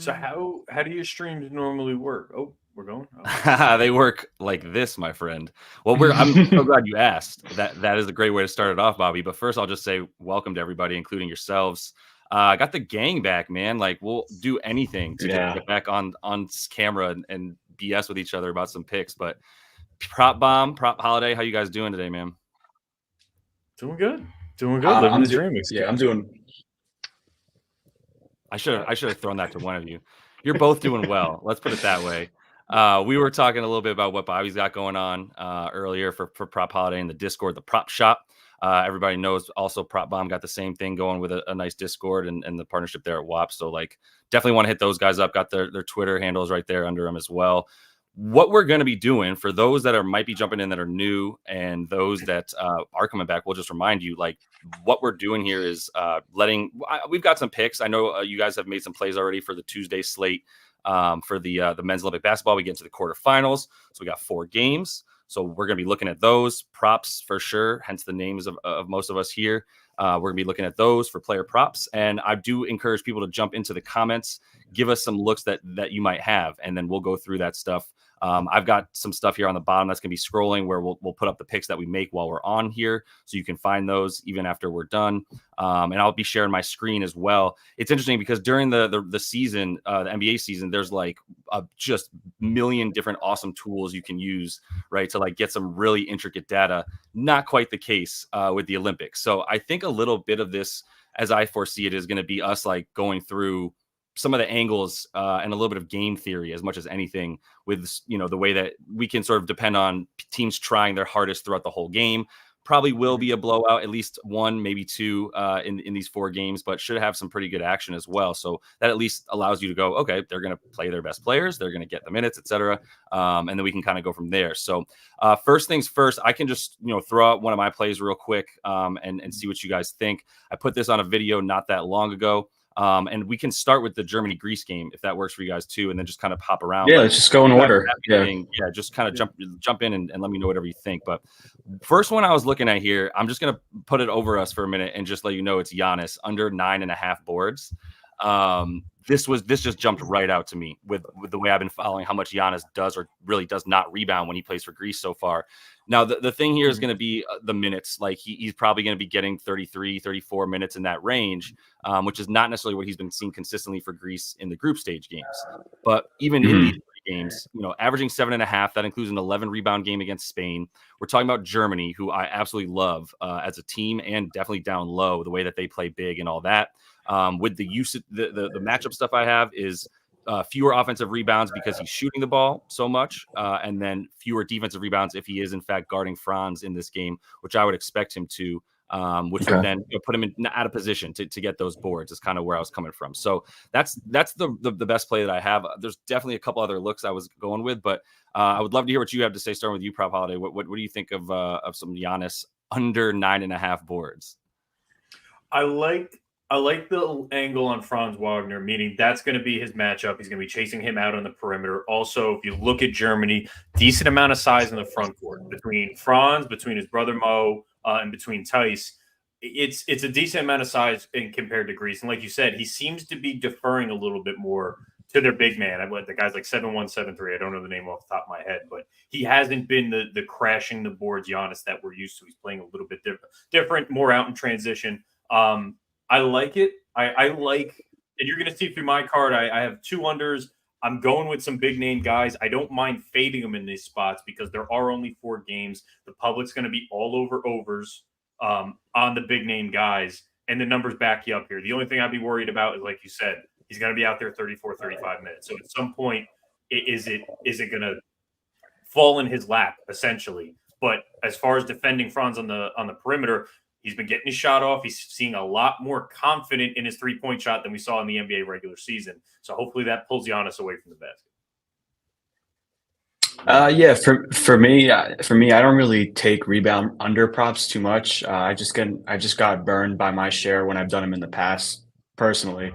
So how do your streams normally work? Oh, we're going. They work like this, my friend. Well, I'm so glad you asked. That is a great way to start it off, Bobby. But first, I'll just say welcome to everybody, including yourselves. I got the gang back, man. Like we'll do anything to get back on camera and BS with each other about some picks. But Prop Holiday, how you guys doing today, man? Doing good. Living the dream. Yeah, I'm doing. I should have thrown that to one of you. You're both doing well. Let's put it that way. We were talking a little bit about what Bobby's got going on earlier for Prop Holiday in the Discord, the prop shop. Everybody knows also PropBomb got the same thing going with a nice Discord and the partnership there at WAP. So like definitely want to hit those guys up. Got their Twitter handles right there under them as well. What we're going to be doing for those that might be jumping in that are new and those that are coming back, we'll just remind you, like what we're doing here is we've got some picks. I know you guys have made some plays already for the Tuesday slate for the men's Olympic basketball. We get into the quarterfinals. So we got 4 games. So we're going to be looking at those props for sure. Hence the names of most of us here. We're going to be looking at those for player props. And I do encourage people to jump into the comments, give us some looks that you might have, and then we'll go through that stuff. I've got some stuff here on the bottom that's going to be scrolling where we'll put up the picks that we make while we're on here. So you can find those even after we're done. And I'll be sharing my screen as well. It's interesting because during the season, the NBA season, there's like just million different awesome tools you can use, right, to like get some really intricate data. Not quite the case with the Olympics. So I think a little bit of this, as I foresee it, is going to be us like going through some of the angles and a little bit of game theory as much as anything with, the way that we can sort of depend on teams trying their hardest throughout the whole game. Probably will be a blowout, at least 1, maybe 2 in these 4 games, but should have some pretty good action as well. So that at least allows you to go, okay, they're going to play their best players. They're going to get the minutes, etc. And then we can kind of go from there. So first things first, I can just, throw out one of my plays real quick and see what you guys think. I put this on a video not that long ago. And we can start with the Germany-Greece game if that works for you guys too, and then just kind of hop around. Yeah, let's just go in order. Yeah, just kind of jump in and let me know whatever you think. But first one I was looking at here, I'm just gonna put it over us for a minute and just let you know it's Giannis under 9.5 boards. This just jumped right out to me with the way I've been following how much Giannis does or really does not rebound when he plays for Greece so far. Now, the thing here is going to be the minutes. Like he's probably going to be getting 33, 34 minutes in that range, which is not necessarily what he's been seeing consistently for Greece in the group stage games. But even in these games, averaging 7.5, that includes an 11 rebound game against Spain. We're talking about Germany, who I absolutely love as a team and definitely down low, the way that they play big and all that. With the use of the matchup stuff I have is fewer offensive rebounds because he's shooting the ball so much, and then fewer defensive rebounds if he is in fact guarding Franz in this game, which I would expect him to, which would then put him out of position to get those boards. Is kind of where I was coming from. So that's the best play that I have. There's definitely a couple other looks I was going with, but I would love to hear what you have to say. Starting with you, Prop Holiday. What do you think of some Giannis under 9.5 boards? I like the angle on Franz Wagner, meaning that's going to be his matchup. He's going to be chasing him out on the perimeter. Also, if you look at Germany, decent amount of size in the front court between Franz, between his brother Mo, and between Tice. It's a decent amount of size compared to Greece. And like you said, he seems to be deferring a little bit more to their big man. The guy's like 7'1", 7'3". I don't know the name off the top of my head, but he hasn't been the crashing the boards Giannis that we're used to. He's playing a little bit different, more out in transition. I like it. I like, and you're going to see through my card, I have 2 unders. I'm going with some big name guys. I don't mind fading them in these spots because there are only 4 games. The public's going to be all over overs on the big name guys, and the numbers back you up here. The only thing I'd be worried about is, like you said, he's going to be out there 34, 35 minutes. So at some point, is it going to fall in his lap, essentially? But as far as defending Franz on the perimeter, he's been getting his shot off. He's seeing a lot more confident in his three-point shot than we saw in the NBA regular season. So hopefully that pulls Giannis away from the basket. For me, I don't really take rebound under props too much. I just got burned by my share when I've done them in the past, personally.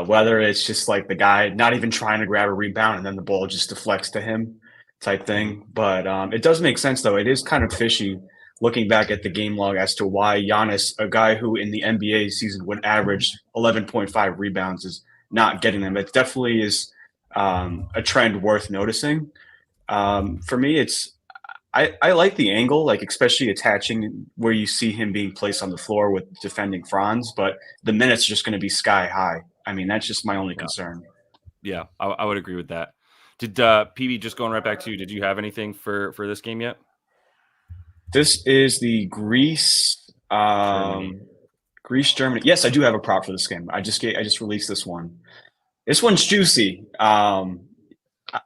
Whether it's just like the guy not even trying to grab a rebound and then the ball just deflects to him type thing. But it does make sense, though. It is kind of fishy looking back at the game log as to why Giannis, a guy who in the NBA season would average 11.5 rebounds, is not getting them. It definitely is a trend worth noticing. For me, I like the angle, like especially attaching where you see him being placed on the floor with defending Franz, but the minutes are just going to be sky high. I mean, that's just my only concern. Yeah, I would agree with that. Did PB, just going right back to you, did you have anything for this game yet? This is the Greece Germany. Yes, I do have a prop for this game. I just released this one. This one's juicy.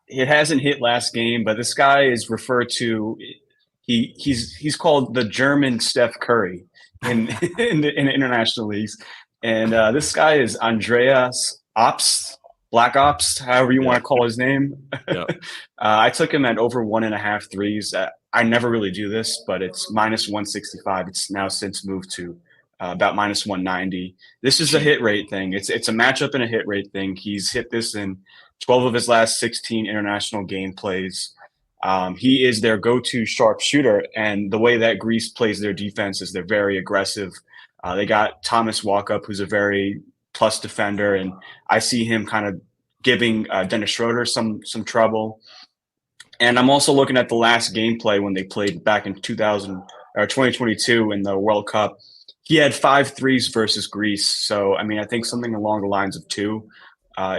It hasn't hit last game, but this guy is referred to. He's called the German Steph Curry in in international leagues, and this guy is Andreas Ops, Black Ops, however you want to call his name. Yep. I took him at over 1.5 threes. I never really do this, but it's -165. It's now since moved to about -190. This is a hit rate thing. It's a matchup and a hit rate thing. He's hit this in 12 of his last 16 international game plays. He is their go-to sharpshooter, and the way that Greece plays their defense is they're very aggressive. They got Thomas Walkup, who's a very plus defender, and I see him kind of giving Dennis Schroeder some trouble. And I'm also looking at the last gameplay when they played back in 2022 in the World Cup. He had 5 threes versus Greece. So, I mean, I think something along the lines of 2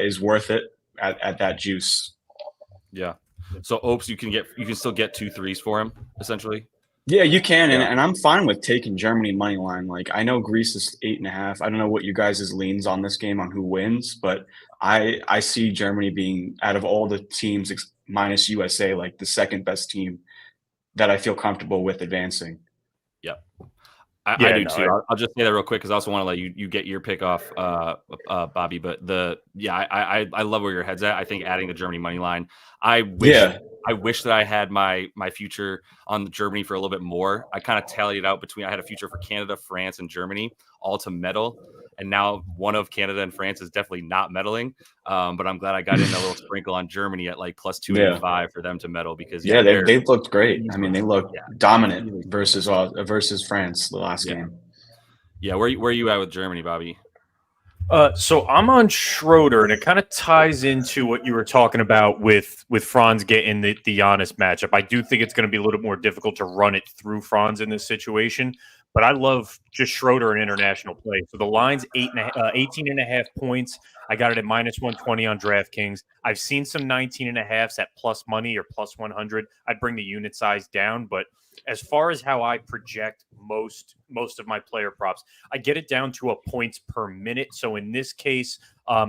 is worth it at that juice. Yeah. So, Opes, you can still get 2 threes for him, essentially. Yeah, you can, and I'm fine with taking Germany money line. Like, I know Greece is 8.5. I don't know what you guys' leans on this game on who wins, but I see Germany being, out of all the teams minus USA, like the second best team that I feel comfortable with advancing. Yep. I do too. I'll just say that real quick because I also want to let you get your pick off, Bobby. But I love where your head's at. I think adding the Germany money line. I wish that I had my future on Germany for a little bit more. I kind of tallied it out between I had a future for Canada, France, and Germany all to medal. And now one of Canada and France is definitely not medaling. But I'm glad I got in a little sprinkle on Germany at like plus 285 for them to medal because they looked great. I mean, they looked dominant versus France the last game. Yeah, where are you at with Germany, Bobby? So I'm on Schroeder, and it kind of ties into what you were talking about with Franz getting the Giannis matchup. I do think it's going to be a little more difficult to run it through Franz in this situation, but I love just Schroeder in international play. So the line's 18.5 points. I got it at -120 on DraftKings. I've seen some 19.5s at plus money or plus 100. I'd bring the unit size down, but as far as how I project most of my player props, I get it down to a points per minute. So in this case,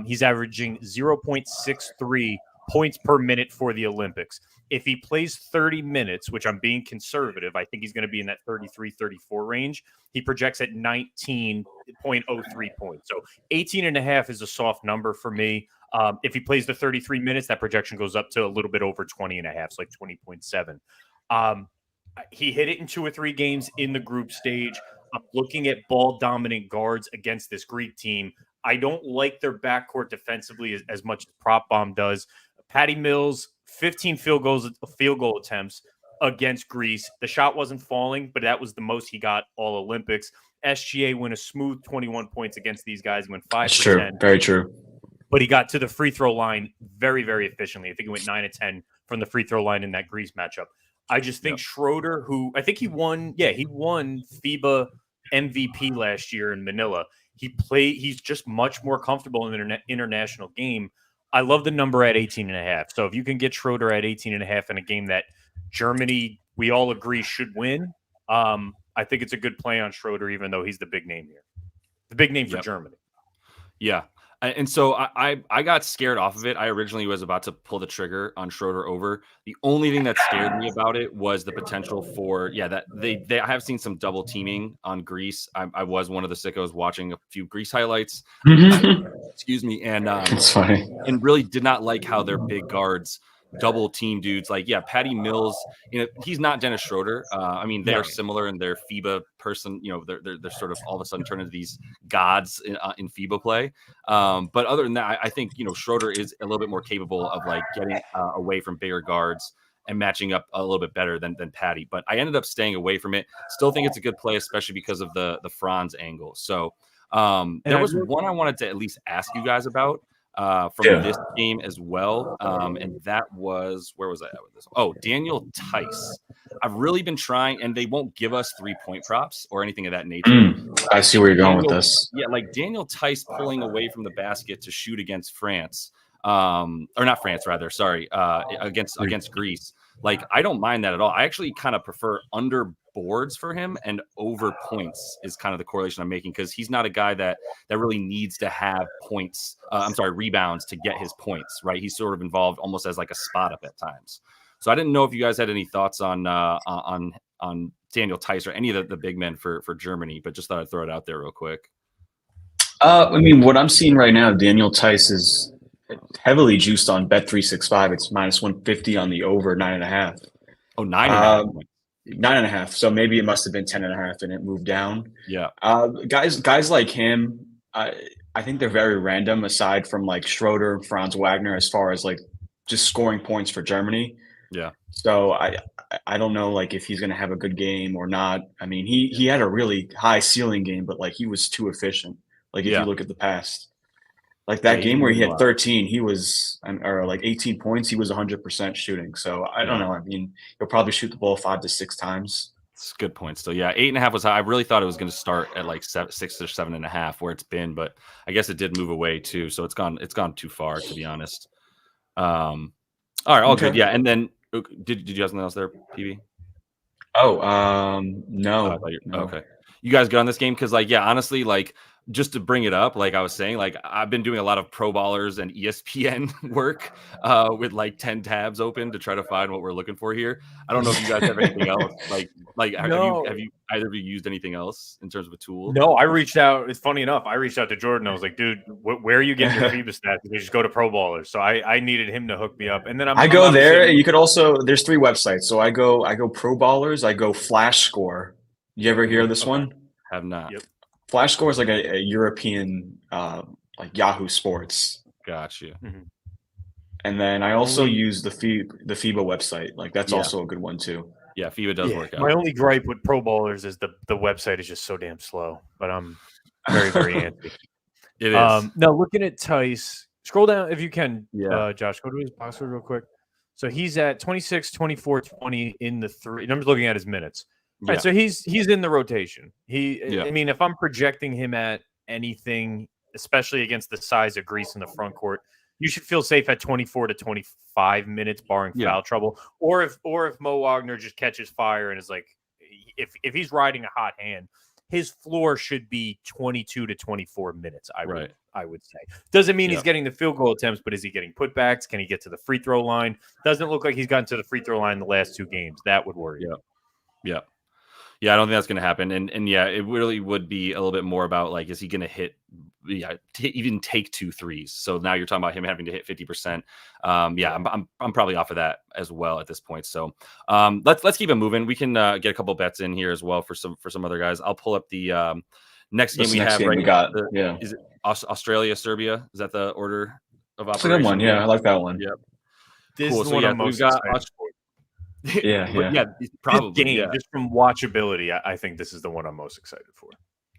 he's averaging 0.63 points per minute for the Olympics. If he plays 30 minutes, which I'm being conservative, I think he's going to be in that 33, 34 range. He projects at 19.03 points. So 18.5 is a soft number for me. If he plays the 33 minutes, that projection goes up to a little bit over 20.5, so like 20.7. He hit it in 2 or 3 games in the group stage. I'm looking at ball dominant guards against this Greek team. I don't like their backcourt defensively as much as PropBomb does. Patty Mills, 15 field goal attempts against Greece. The shot wasn't falling, but that was the most he got all Olympics. SGA went a smooth 21 points against these guys. He went 5%. That's true. Very true. But he got to the free throw line very, very efficiently. I think he went 9 of 10 from the free throw line in that Greece matchup. I just think Schroeder, who I think he won FIBA MVP last year in Manila. He's just much more comfortable in an international game. I love the number at 18.5. So if you can get Schroeder at 18.5 in a game that Germany, we all agree, should win, I think it's a good play on Schroeder, even though he's the big name here. The big name for Germany. Yeah. And so I got scared off of it. I originally was about to pull the trigger on Schroeder over. The only thing that scared me about it was the potential for, that I have seen some double teaming on Greece. I was one of the sickos watching a few Greece highlights. Excuse me. And it's funny. And really did not like how their big guards double team dudes. Like, Patty Mills, he's not Dennis Schroeder. I mean, they're similar in their FIBA person. They're sort of all of a sudden turned into these gods in FIBA play. But other than that, I think, Schroeder is a little bit more capable of like getting away from bigger guards and matching up a little bit better than Patty. But I ended up staying away from it. Still think it's a good play, especially because of the Franz angle. So there was one I wanted to at least ask you guys about. from this game as well. And that was, where was I at with this? Oh, Daniel Tice. I've really been trying, and they won't give us 3-point props or anything of that nature. I see where you're going with this. Yeah, like Daniel Tice pulling away from the basket to shoot against France, or not France, rather. Sorry, against Greece. Like, I don't mind that at all. I actually kind of prefer under boards for him, and over points is kind of the correlation I'm making, because he's not a guy that really needs to have points. Rebounds to get his points, right? He's sort of involved almost as like a spot up at times. So I didn't know if you guys had any thoughts on Daniel Tice or any of the big men for Germany, but just thought I'd throw it out there real quick. I mean, what I'm seeing right now, Daniel Tice is heavily juiced on Bet365. It's -150 on the over 9.5. Oh, 9.5. 9.5. So maybe it must have been 10.5 and it moved down. Yeah. Guys like him, I think they're very random, aside from like Schroeder, Franz Wagner, as far as like just scoring points for Germany. Yeah. So I don't know like if he's going to have a good game or not. I mean, he had a really high ceiling game, but like he was too efficient. Like if you look at the past, like that game where he had 13, he was, or like 18 points, he was 100% shooting. So I don't know. I mean, he'll probably shoot the ball 5 to 6 times. It's a good point still. Yeah, 8.5 was high. I really thought it was going to start at like 6 or 7.5 where it's been, but I guess it did move away too. So it's gone too far, to be honest. All right, all good. Yeah, and then did you have something else there, PB? Oh, no. Okay. You guys good on this game? Because, like, yeah, honestly, like, just to bring it up, like I was saying, like, I've been doing a lot of Pro Ballers and ESPN work with like 10 tabs open to try to find what we're looking for here. I don't know if you guys have anything else. Like have you either of you used anything else in terms of a tool? No, I reached out. It's funny enough. I reached out to Jordan. I was like, dude, where are you getting your FIBA stats? You just go to Pro Ballers. So I needed him to hook me up. And then I go there. You could also, there's 3 websites. So I go Pro Ballers. I go Flash Score. You ever hear of this one? Have not. Yep. Flash Score is like a European, like Yahoo Sports. Gotcha. Mm-hmm. And then I also use the FIBA website. Like that's also a good one too. Yeah, FIBA does work out. My only gripe with Pro Ballers is the website is just so damn slow. But I'm very, very anti. It is. No, looking at Tice, scroll down if you can, Yeah. Josh. Go to his box score real quick. So he's at 26, 24, 20 in the 3. I'm just looking at his minutes. Right, so he's in the rotation. I mean, if I'm projecting him at anything, especially against the size of Greece in the front court, you should feel safe at 24 to 25 minutes, barring foul trouble. Or if Mo Wagner just catches fire and is like, if he's riding a hot hand, his floor should be 22 to 24 minutes. I would say. Doesn't mean he's getting the field goal attempts, but is he getting putbacks? Can he get to the free throw line? Doesn't look like he's gotten to the free throw line in the last 2 games. That would worry. Yeah, I don't think that's going to happen. And yeah, it really would be a little bit more about like, is he going to hit, even take 2 threes? So now you're talking about him having to hit 50%. I'm probably off of that as well at this point. So let's keep it moving. We can get a couple bets in here as well for some other guys. I'll pull up the next game we have. Is it Australia, Serbia? Is that the order of operation? That's a good one. Yeah, I like that one. Yep. This is one I'm most excited for. Probably. This game, just from watchability, I think this is the one I'm most excited for.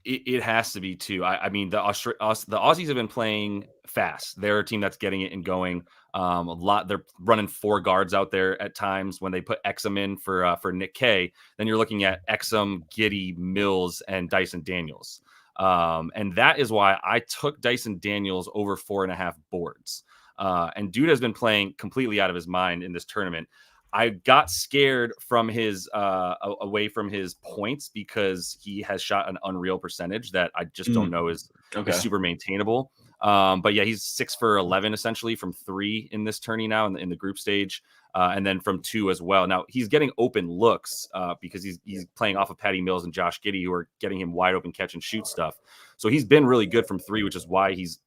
It has to be too. I mean, the Aussies have been playing fast. They're a team that's getting it and going a lot. They're running 4 guards out there at times. When they put Exum in for Nick K, then you're looking at Exum, Giddey, Mills, and Dyson Daniels. And that is why I took Dyson Daniels over 4.5 boards. And dude has been playing completely out of his mind in this tournament. I got scared from his away from his points because he has shot an unreal percentage that I just don't know is super maintainable. But yeah, he's 6 for 11 essentially from 3 in this tourney now in the group stage, and then from 2 as well. Now he's getting open looks because he's playing off of Patty Mills and Josh Giddey, who are getting him wide open catch and shoot stuff. So he's been really good from 3, which is why he's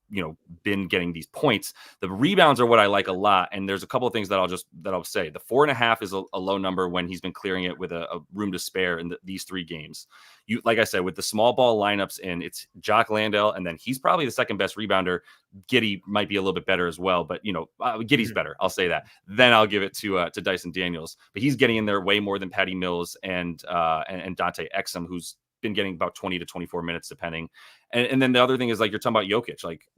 been getting these points. The rebounds are what I like a lot, and there's a couple of things that I'll say. The 4.5 is a low number when he's been clearing it with a room to spare in these 3 games. You, like I said, with the small ball lineups in, it's Jock Landale, and then he's probably the second best rebounder. Giddey might be a little bit better as well, but Giddey's better. I'll say that. Then I'll give it to Dyson Daniels, but he's getting in there way more than Patty Mills and Dante Exum, who's been getting about 20 to 24 minutes depending. And then the other thing is like you're talking about Jokic, like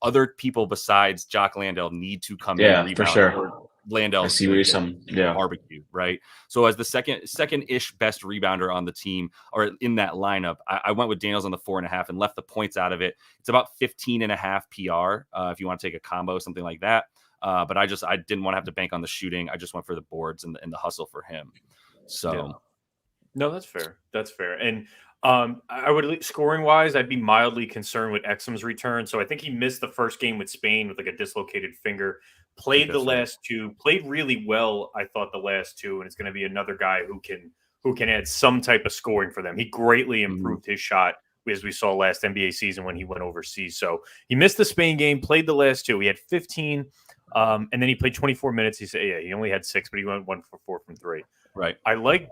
other people besides Jock Landale need to come in and rebound. For sure. Or Landale I see where you're barbecue, right? So as the second-ish best rebounder on the team or in that lineup, I went with Daniels on the 4.5 and left the points out of it. It's about 15.5 PR if you want to take a combo, something like that. But I didn't want to have to bank on the shooting. I just went for the boards and the hustle for him. So, no, that's fair. That's fair. And I would scoring wise, I'd be mildly concerned with Exum's return. So I think he missed the first game with Spain with like a dislocated finger. Played the last two. Played really well, I thought, the last two, and it's going to be another guy who can add some type of scoring for them. He greatly improved his shot as we saw last NBA season when he went overseas. So he missed the Spain game. Played the last two. He had 15. And then he played 24 minutes. He said, he only had 6, but he went 1 for 4 from 3. Right. I like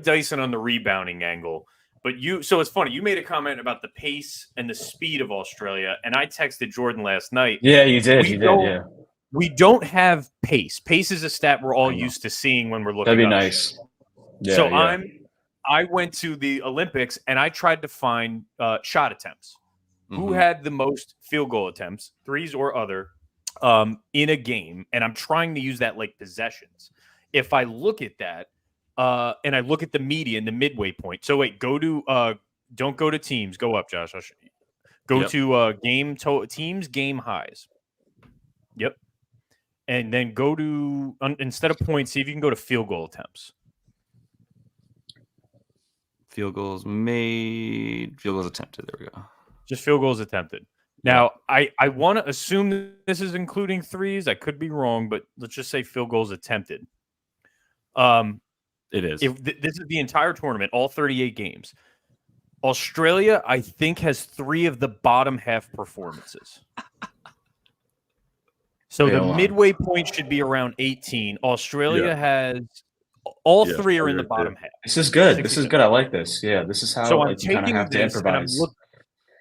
Dyson on the rebounding angle, but so it's funny. You made a comment about the pace and the speed of Australia, and I texted Jordan last night. Yeah, you did. Yeah. We don't have pace. Pace is a stat we're all used to seeing when we're looking. That'd be up. nice. Yeah, so I went to the Olympics and I tried to find shot attempts. Who had the most field goal attempts, threes or other, in a game, and I'm trying to use that like possessions. If I look at that, and I look at the median, the midway point. So wait, don't go to teams. Go up, Josh. Go to teams game highs. Yep. And then go to instead of points, see if you can go to field goal attempts. Field goals made, field goals attempted. There we go. Just field goals attempted. Now, I want to assume that this is including threes. I could be wrong, but let's just say field goals attempted. It is. This is the entire tournament, all 38 games. Australia, I think, has 3 of the bottom half performances. So the midway point should be around 18. Australia has all 3 are in the bottom half. This is good. This is good. I like this. Yeah, this is how I'm you kind of have to improvise.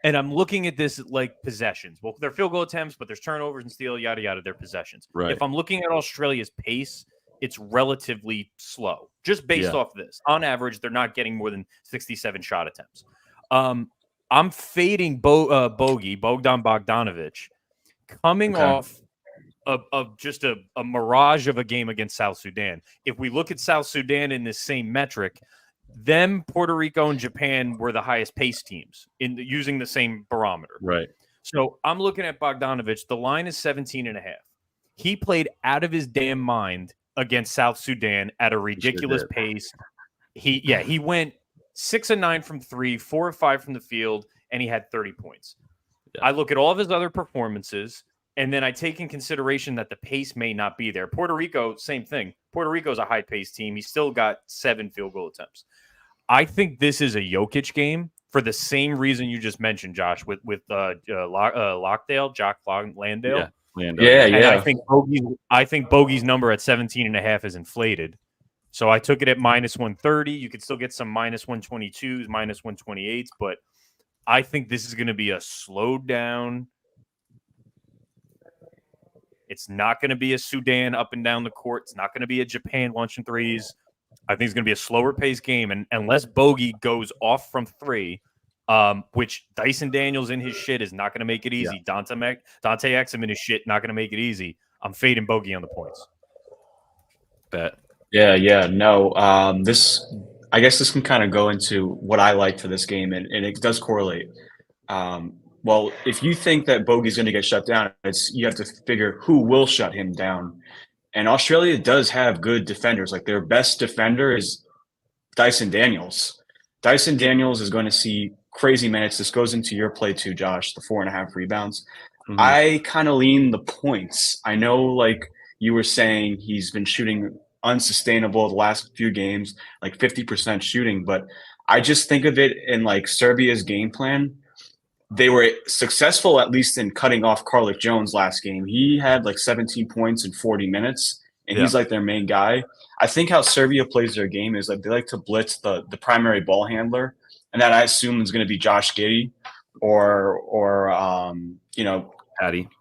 And I'm looking at this like possessions. Well, they're field goal attempts, but there's turnovers and steal, yada, yada, they're possessions. Right. If I'm looking at Australia's pace, it's relatively slow, just based off this. On average, they're not getting more than 67 shot attempts. I'm fading Bogdan Bogdanovic, coming off of just a mirage of a game against South Sudan. If we look at South Sudan in this same metric, them, Puerto Rico, and Japan were the highest pace teams using the same barometer. Right. So I'm looking at Bogdanovic. The line is 17.5. He played out of his damn mind against South Sudan at a ridiculous pace. He went 6 of 9 from 3, 4 of 5 from the field, and he had 30 points. Yeah. I look at all of his other performances, and then I take in consideration that the pace may not be there. Puerto Rico, same thing. Puerto Rico's a high-paced team. He still got 7 field goal attempts. I think this is a Jokic game for the same reason you just mentioned, Josh, with Lockdale, Jock Landale. Yeah. I think Bogey's number at 17.5 is inflated. So I took it at minus 130. You could still get some minus 122s, minus 128s, but I think this is going to be a slowed down. It's not going to be a Sudan up and down the court. It's not going to be a Japan launching threes. I think it's going to be a slower paced game. And unless Bogey goes off from 3, which Dyson Daniels in his shit is not going to make it easy. Yeah. Dante Exum in his shit, not going to make it easy. I'm fading Bogey on the points. Bet. Yeah. No, I guess this can kind of go into what I like for this game, and it does correlate. Well, if you think that Bogey's going to get shut down, you have to figure who will shut him down. And Australia does have good defenders. Like their best defender is Dyson Daniels. Dyson Daniels is going to see crazy minutes. This goes into your play too, Josh, the 4.5 rebounds. Mm-hmm. I kind of lean the points. I know, like you were saying, he's been shooting unsustainable the last few games, like 50% shooting. But I just think of it in like Serbia's game plan. They were successful, at least in cutting off Carlik Jones last game. He had like 17 points in 40 minutes, and he's like their main guy. I think how Serbia plays their game is like they like to blitz the primary ball handler, and that I assume is going to be Josh Giddey or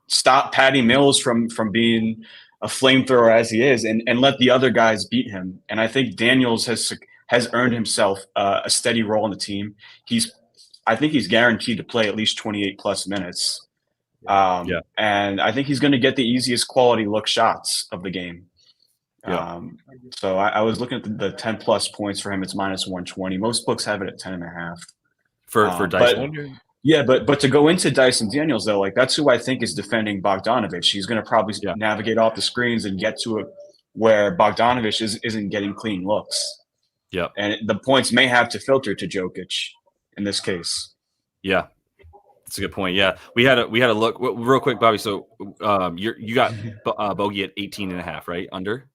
stop Patty Mills from being a flamethrower as he is, and let the other guys beat him. And I think Daniels has has earned himself a steady role in the team. I think he's guaranteed to play at least 28 plus minutes. And I think he's going to get the easiest quality look shots of the game. So I was looking at the 10 plus points for him. It's -120. Most books have it at 10.5 for Dyson. But to go into Dyson Daniels though, like that's who I think is defending Bogdanovich. He's going to probably navigate off the screens and get to it where Bogdanovich isn't getting clean looks. Yeah, and the points may have to filter to Jokic in this case. Yeah, that's a good point. Yeah, we had a look real quick, Bobby. So you got Bogey at 18.5, right? Under.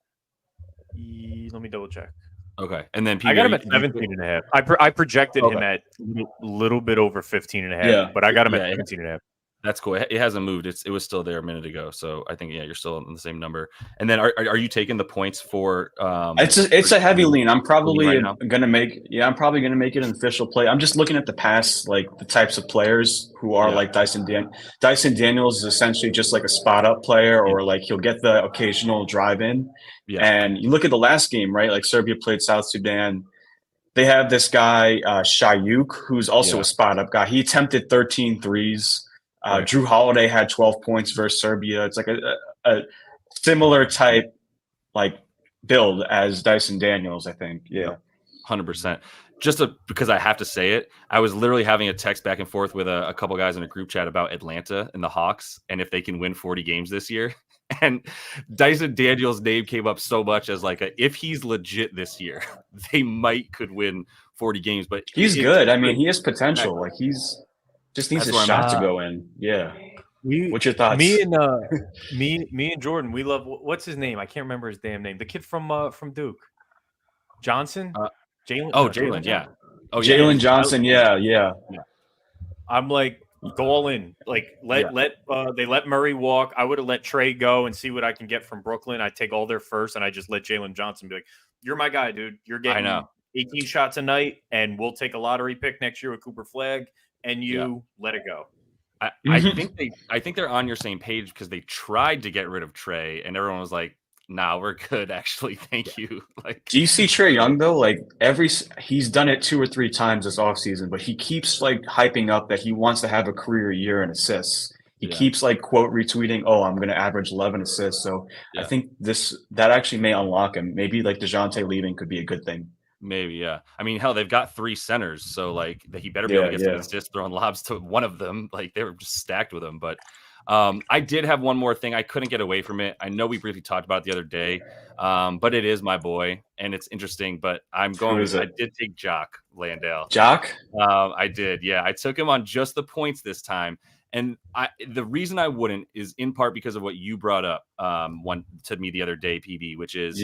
Let me double check. Okay, and then I got him at 17.5. I projected him at a little bit over 15.5, but I got him at 17.5. That's cool. It hasn't moved. It was still there a minute ago. So I think you're still on the same number. And then are you taking the points for? It's a heavy lean. I'm probably gonna make it an official play. I'm just looking at the past, like the types of players who are like Dyson Daniels is essentially just like a spot up player, or like he'll get the occasional drive in. Yeah. And you look at the last game, right? Like Serbia played South Sudan. They have this guy Shayuk, who's also a spot up guy. He attempted 13 threes. Drew Holiday had 12 points versus Serbia. It's like a similar type like build as Dyson Daniels, I think. Yeah. 100%. Because I have to say it, I was literally having a text back and forth with a couple guys in a group chat about Atlanta and the Hawks and if they can win 40 games this year. And Dyson Daniels' name came up so much as like if he's legit this year, they could win 40 games. But he's good. I mean, he has potential. Like just needs a shot to go in. Yeah. What's your thoughts? Me and Jordan, we love what's his name? I can't remember his damn name. The kid from Duke. Johnson? Jalen. Jalen, yeah. Oh, Jalen Johnson, yeah. I'm like, go all in. Like they let Murray walk. I would have let Trey go and see what I can get from Brooklyn. I take all their first and I just let Jalen Johnson be like, you're my guy, dude. You're getting 18 shots a night, and we'll take a lottery pick next year with Cooper Flagg. And you let it go. I think they're on your same page because they tried to get rid of Trey, and everyone was like, "Nah, we're good, actually. Thank you." Like, do you see Trey Young though? Like he's done it 2 or 3 times this offseason, but he keeps like hyping up that he wants to have a career year in assists. He keeps like quote retweeting, "Oh, I'm going to average 11 assists." So I think that actually may unlock him. Maybe like DeJounte leaving could be a good thing. Maybe, yeah. I mean, hell, they've got 3 centers, so like he better be able to get some assists throwing lobs to one of them. Like they were just stacked with them. But I did have one more thing. I couldn't get away from it. I know we briefly talked about it the other day, but it is my boy, and it's interesting. But I'm going. I did take Jock Landale. Jock? I did. Yeah, I took him on just the points this time. And the reason I wouldn't is in part because of what you brought up to me the other day, PB, which is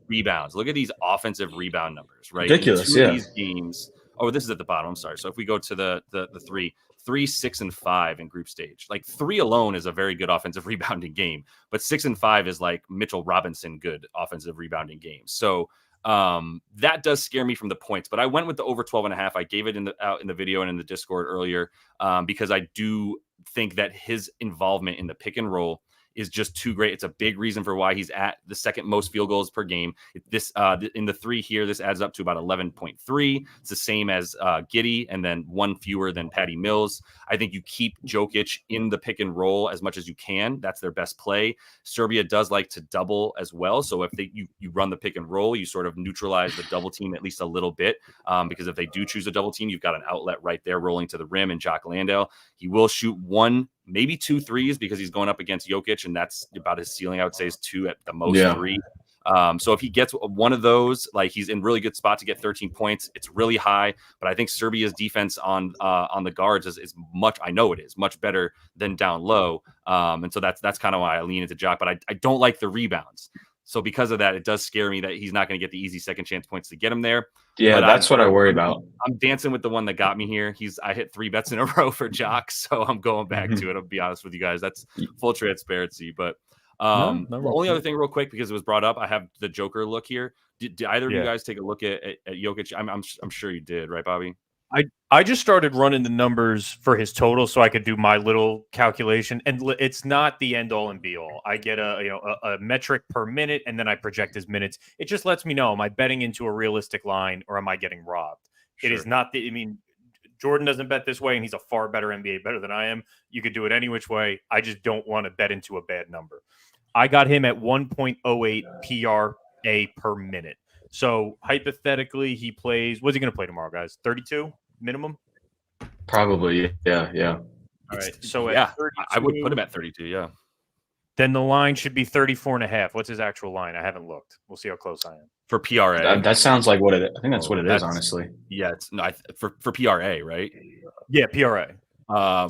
rebounds. Look at these offensive rebound numbers, right? Ridiculous, these games. Oh, this is at the bottom. I'm sorry. So if we go to the 3, 6, and 5 in group stage, like 3 alone is a very good offensive rebounding game, but 6 and 5 is like Mitchell Robinson good offensive rebounding games. So that does scare me from the points, but I went with the over 12.5. I gave it out in the video and in the Discord earlier because I do think that his involvement in the pick and roll is just too great. It's a big reason for why he's at the second most field goals per game. This in the 3 here, this adds up to about 11.3. It's the same as Giddey, and then 1 fewer than Patty Mills. I think you keep Jokic in the pick and roll as much as you can. That's their best play. Serbia does like to double as well. So if you run the pick and roll, you sort of neutralize the double team at least a little bit, because if they do choose a double team, you've got an outlet right there rolling to the rim in Jock Landale. He will shoot 1, maybe 2 threes because he's going up against Jokic, and that's about his ceiling. I would say is 2 at the most 3. So if he gets one of those, like he's in really good spot to get 13 points. It's really high, but I think Serbia's defense on the guards is much. I know it is much better than down low. And so that's kind of why I lean into Jock. But I don't like the rebounds. So because of that, it does scare me that he's not going to get the easy second chance points to get him there. Yeah, but that's what I worry about. I'm dancing with the one that got me here. I hit 3 bets in a row for Jock, so I'm going back to it. I'll be honest with you guys. That's full transparency. But the only other thing real quick, because it was brought up, I have the Joker look here. Did either of you guys take a look at Jokic? I'm sure you did, right, Bobby? I just started running the numbers for his total so I could do my little calculation, and it's not the end all and be all. I get a metric per minute, and then I project his minutes. It just lets me know, am I betting into a realistic line or am I getting robbed? It is not I mean, Jordan doesn't bet this way, and he's a far better NBA better than I am. You could do it any which way. I just don't want to bet into a bad number. I got him at 1.08 PRA per minute. So hypothetically, he plays. What's he going to play tomorrow, guys? 32 minimum. Probably, yeah. All right. So yeah, at 32, I would put him at 32. Yeah. Then the line should be 34.5. What's his actual line? I haven't looked. We'll see how close I am. For PRA. That sounds like what it. I think that's what it is, honestly. Yeah, it's no, for PRA, right? Yeah, PRA.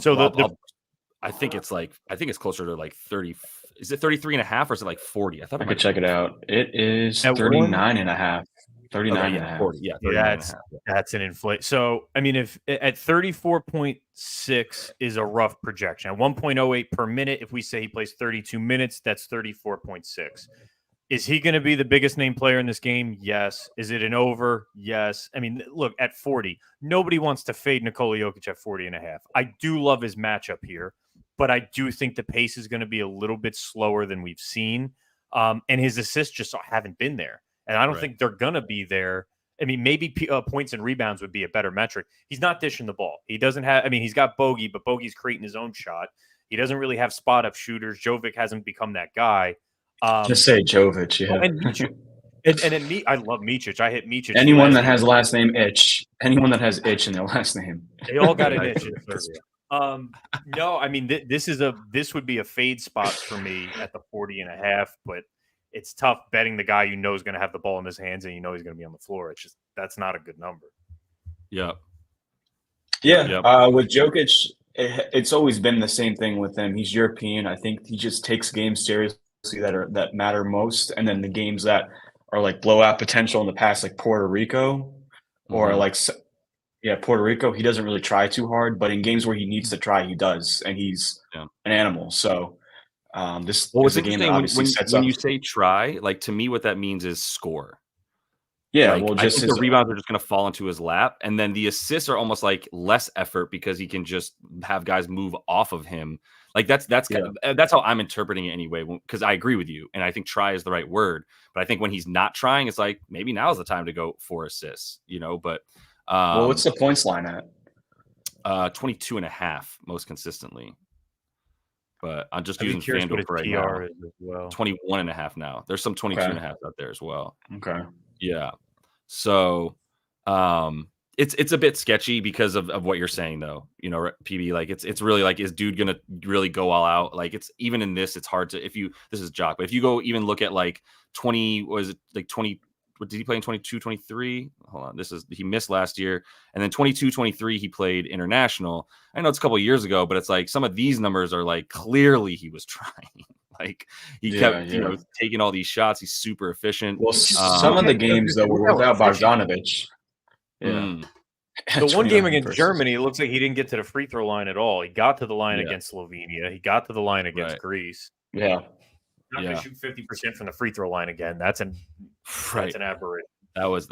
So I think it's closer to like 30. Is it 33.5 or is it like 40? I thought I could check it out. It is 39.5. 39.5. 40. Yeah, that's an inflate. So I mean, if at 34.6 is a rough projection, at 1.08 per minute, if we say he plays 32 minutes, that's 34.6. Is he going to be the biggest name player in this game? Yes. Is it an over? Yes. I mean, look, at 40, nobody wants to fade Nikola Jokic at 40.5. I do love his matchup here, but I do think the pace is going to be a little bit slower than we've seen. And his assists just haven't been there. And I don't think they're going to be there. I mean, maybe points and rebounds would be a better metric. He's not dishing the ball. He doesn't have, I mean, he's got Bogey, but Bogey's creating his own shot. He doesn't really have spot up shooters. Jovic hasn't become that guy. Just say Jovic, yeah. And Micic. I love Micic. I hit Micic. Anyone that has last name Itch. Anyone that has Itch in their last name. They all got an itch in Serbia. No, I mean this would be a fade spot for me at the 40.5, but it's tough betting the guy you know is going to have the ball in his hands and you know he's going to be on the floor. It's just that's not a good number. Yeah. With Jokic, it's always been the same thing with him. He's European. I think he just takes games seriously that matter most, and then the games that are like blowout potential in the past, like Puerto Rico, or Puerto Rico. He doesn't really try too hard, but in games where he needs to try, he does, and he's an animal. So this is a game that obviously sets up. When you say try, like to me, what that means is score. Yeah, like, I think the rebounds are just going to fall into his lap, and then the assists are almost like less effort because he can just have guys move off of him. Like that's how I'm interpreting it anyway. Because I agree with you, and I think try is the right word. But I think when he's not trying, it's like maybe now is the time to go for assists. But what's the points line at? 22.5 most consistently. But I'm just using FanDuel for right now. Well. 21.5 now. There's some 22.5 out there as well. Okay. Yeah. So it's a bit sketchy because of what you're saying though. PB, like it's really like, is dude gonna really go all out? Like it's even in this, it's hard to this is Jock, but if you go even look at like 20, was it like 20? What did he play in 22, 23? Hold on. He missed last year. And then 22, 23, he played international. I know it's a couple of years ago, but it's like some of these numbers are like clearly he was trying. Like he kept, taking all these shots. He's super efficient. Well, some of the games though were without Bogdanovic. Yeah. The one game against Germany, it looks like he didn't get to the free throw line at all. He got to the line against Slovenia. He got to the line against Greece. Yeah. Not going to shoot 50% from the free throw line again. That's an aberration. That was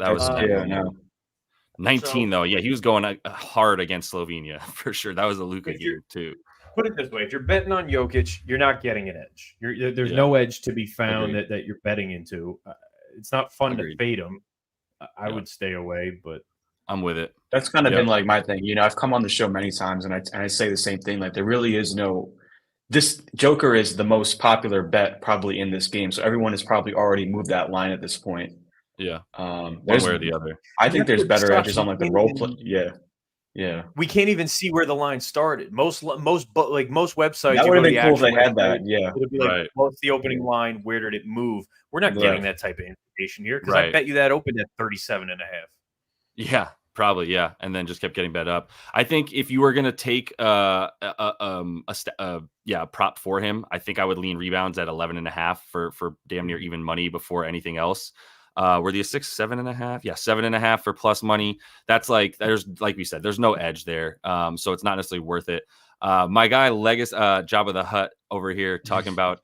19 though. Yeah, he was going hard against Slovenia for sure. That was a Luka game too. Put it this way: if you're betting on Jokic, you're not getting an edge. There's no edge to be found that you're betting into. It's not fun to fade him. I would stay away, but I'm with it. That's kind of been like my thing. I've come on the show many times, and I say the same thing. Like there really is no. This Joker is the most popular bet probably in this game, so everyone has probably already moved that line at this point. Yeah, one way or the other. I think there's better edges on like the role play. Yeah. We can't even see where the line started. Most websites. That would have been cool if they had that. Yeah, it would be like, what's the opening line? Where did it move? We're not getting that type of information here because I bet you that opened at 37.5. Yeah. Probably, yeah, and then just kept getting bet up. I think if you were gonna take a prop for him, I think I would lean rebounds at 11.5 for damn near even money before anything else. Were the assists 7.5? Yeah, 7.5 for plus money. That's like we said, there's no edge there, so it's not necessarily worth it. My guy Jabba the Hutt over here talking about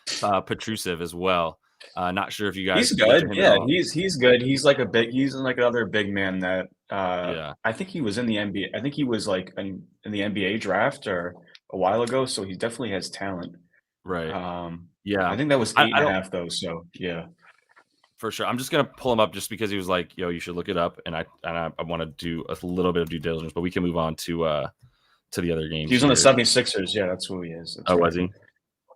Petrusev as well. Not sure if you guys He's looked at good. him at Yeah, all. he's good. He's like another big man that Yeah, I think he was in the NBA. I think he was like in the NBA draft or a while ago, so he definitely has talent. right. Um, I Yeah, think that was I, eight I and a don't half though. So yeah. for sure. I'm just gonna pull him up just because he was like, "Yo, you should look it up," and I want to do a little bit of due diligence, but we can move on to the other He games was on the here. 76ers. Yeah, that's who he is. That's Oh, right. was he?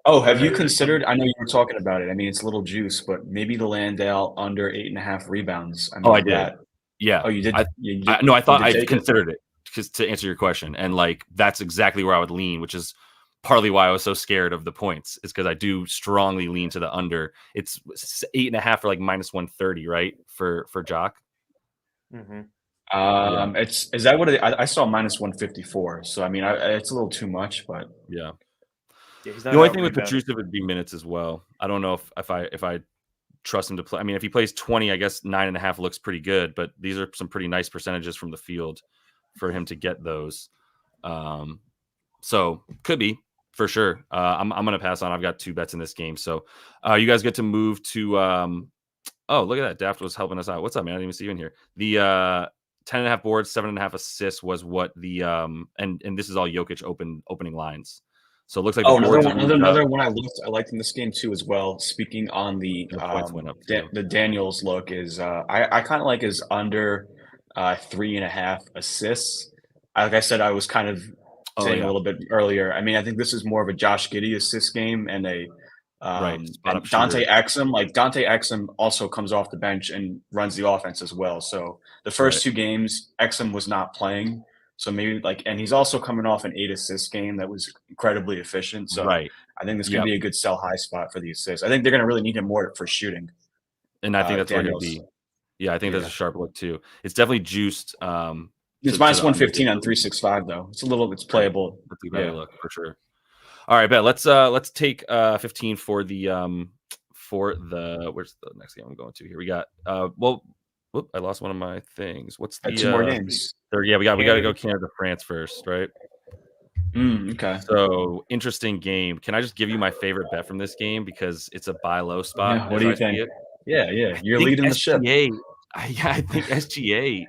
Oh, have you Okay. considered? I know you were talking about it. I mean, it's a little juice, but maybe the Landale under 8.5 rebounds. I Oh, I mean did. that. Yeah, Oh, you did. no, I You thought did I've take it. considered it because to answer your question, and like that's exactly where I would lean, which is partly why I was so scared of the points, is because I do strongly lean to the under. It's 8.5 for like -130, right? For Jock. Mm-hmm. Yeah, Is that what I saw -154. So I mean, it's a little too much, but yeah. Yeah, he's The not only out thing with rebounding. Petrusev would be minutes as well. I don't know if I trust him to play. I mean, if he plays 20, I guess 9.5 looks pretty good, but these are some pretty nice percentages from the field for him to get those. So could be for sure. I'm going to pass on. I've got 2 bets in this game. So you guys get to move to, oh, look at that. Daft was helping us out. What's up, man? I didn't even see you in here. The 10.5 boards, 7.5 assists was what the, and this is all Jokic opening lines. So it looks like the boards have moved up. another one I liked in this game too as well. Speaking on the The points went up too. the Daniels look is I kind of like his under 3.5 assists. Like I said, I was kind of Oh, saying a yeah. little bit earlier. I mean, I think this is more of a Josh Giddey assist game and a Right. Spot up and Dante shooter. Exum. Like Dante Exum also comes off the bench and runs the offense as well. So the first Right. 2 games, Exum was not playing. So maybe like, and he's also coming off an 8 assist game that was incredibly efficient. So Right. I think this could Yep. be a good sell high spot for the assists. I think they're going to really need him more for shooting. And I think that's where he'll Daniels. be. Yeah, I think that's Yeah. a sharp look too. It's definitely juiced. It's To the under. -115 on 365 though. It's playable. That's a better Yeah. look for sure. All right, bet. Let's take 15 for the where's the next game I'm going to here? We got whoop, I lost one of my things. What's the 2 more games. Yeah, we got to go Canada France first, right? Okay. So interesting game. Can I just give you my favorite bet from this game because it's a buy low spot? Yeah. What as do you I see think? it? Yeah. I You're think leading the ship. SGA. I think SGA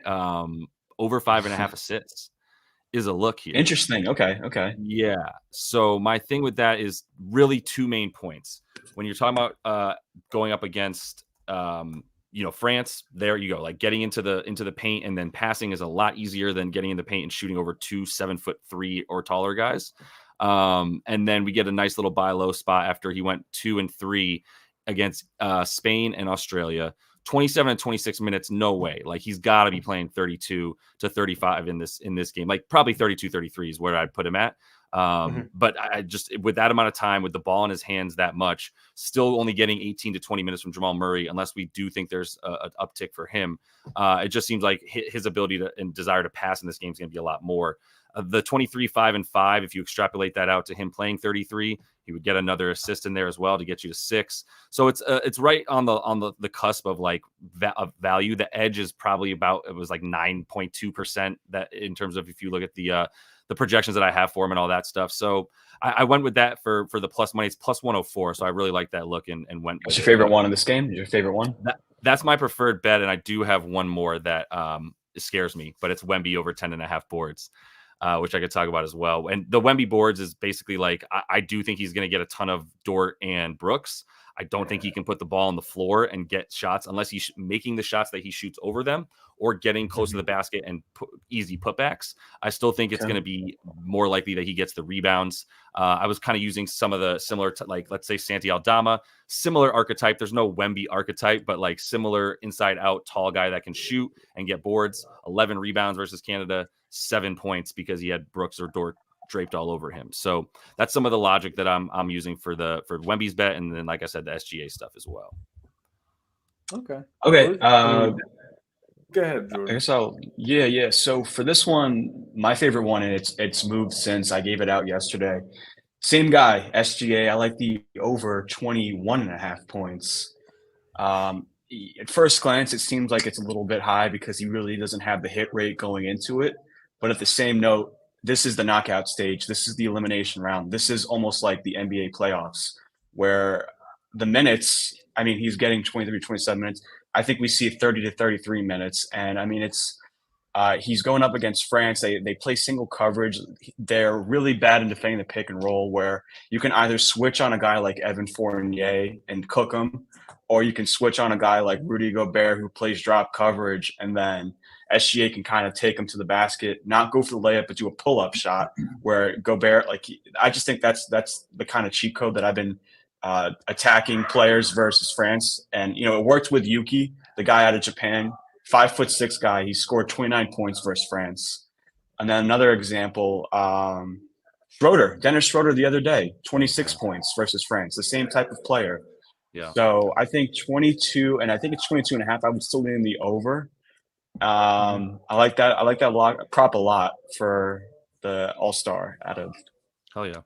over 5.5 assists is a look here. Interesting. Okay. Yeah. So my thing with that is really 2 main points. When you're talking about going up against France, there you go. Like getting into the paint and then passing is a lot easier than getting in the paint and shooting over 2 7'3" or taller guys. And then we get a nice little buy low spot after he went 2 and 3 against Spain and Australia. 27 and 26 minutes, no way. Like he's got to be playing 32 to 35 in this game. Like probably 32, 33 is where I'd put him at. But I just, with that amount of time, with the ball in his hands that much, still only getting 18 to 20 minutes from Jamal Murray, unless we do think there's an uptick for him. It just seems like his ability to and desire to pass in this game is going to be a lot more. The 23, 5 and 5, if you extrapolate that out to him playing 33, he would get another assist in there as well to get you to 6. So it's right on the cusp of like value. The edge is probably about, it was like 9.2% that in terms of, if you look at the projections that I have for him and all that stuff. So I went with that for the plus money. It's plus 104. So I really like that look and went. What's your favorite one in this game? Your favorite one? That's my preferred bet. And I do have one more that scares me, but it's Wemby over 10.5 boards. Which I could talk about as well. And the Wemby boards is basically like, I do think he's going to get a ton of Dort and Brooks. I don't think he can put the ball on the floor and get shots unless he's making the shots that he shoots over them or getting close to the basket and easy putbacks. I still think it's going to be more likely that he gets the rebounds. I was kind of using some of the similar, like, let's say Santi Aldama, similar archetype. There's no Wemby archetype, but like similar inside out tall guy that can shoot and get boards. 11 rebounds versus Canada, 7 points because he had Brooks or Dort draped all over him. So that's some of the logic that I'm using for Wemby's bet, and then like I said, the SGA stuff as well. Okay. Go ahead, Jordan. I guess yeah. So for this one, my favorite one, and it's moved since I gave it out yesterday. Same guy, SGA. I like the over 21.5 points. At first glance, it seems like it's a little bit high because he really doesn't have the hit rate going into it. But at the same note, this is the knockout stage. This is the elimination round. This is almost like the NBA playoffs, where the minutes, I mean, he's getting 23, 27 minutes. I think we see 30 to 33 minutes. And I mean, he's going up against France. They play single coverage. They're really bad in defending the pick and roll, where you can either switch on a guy like Evan Fournier and cook him, or you can switch on a guy like Rudy Gobert who plays drop coverage, and then SGA can kind of take him to the basket, not go for the layup, but do a pull-up shot where Gobert, I just think that's the kind of cheat code that I've been attacking players versus France. And, it worked with Yuki, the guy out of Japan, 5'6" guy. He scored 29 points versus France. And then another example, Dennis Schroeder the other day, 26 points versus France, the same type of player. Yeah. So I think 22, and I think it's 22 and a half. I would still lean the over. I like that. I like that prop a lot for the All-Star out of Hell yeah.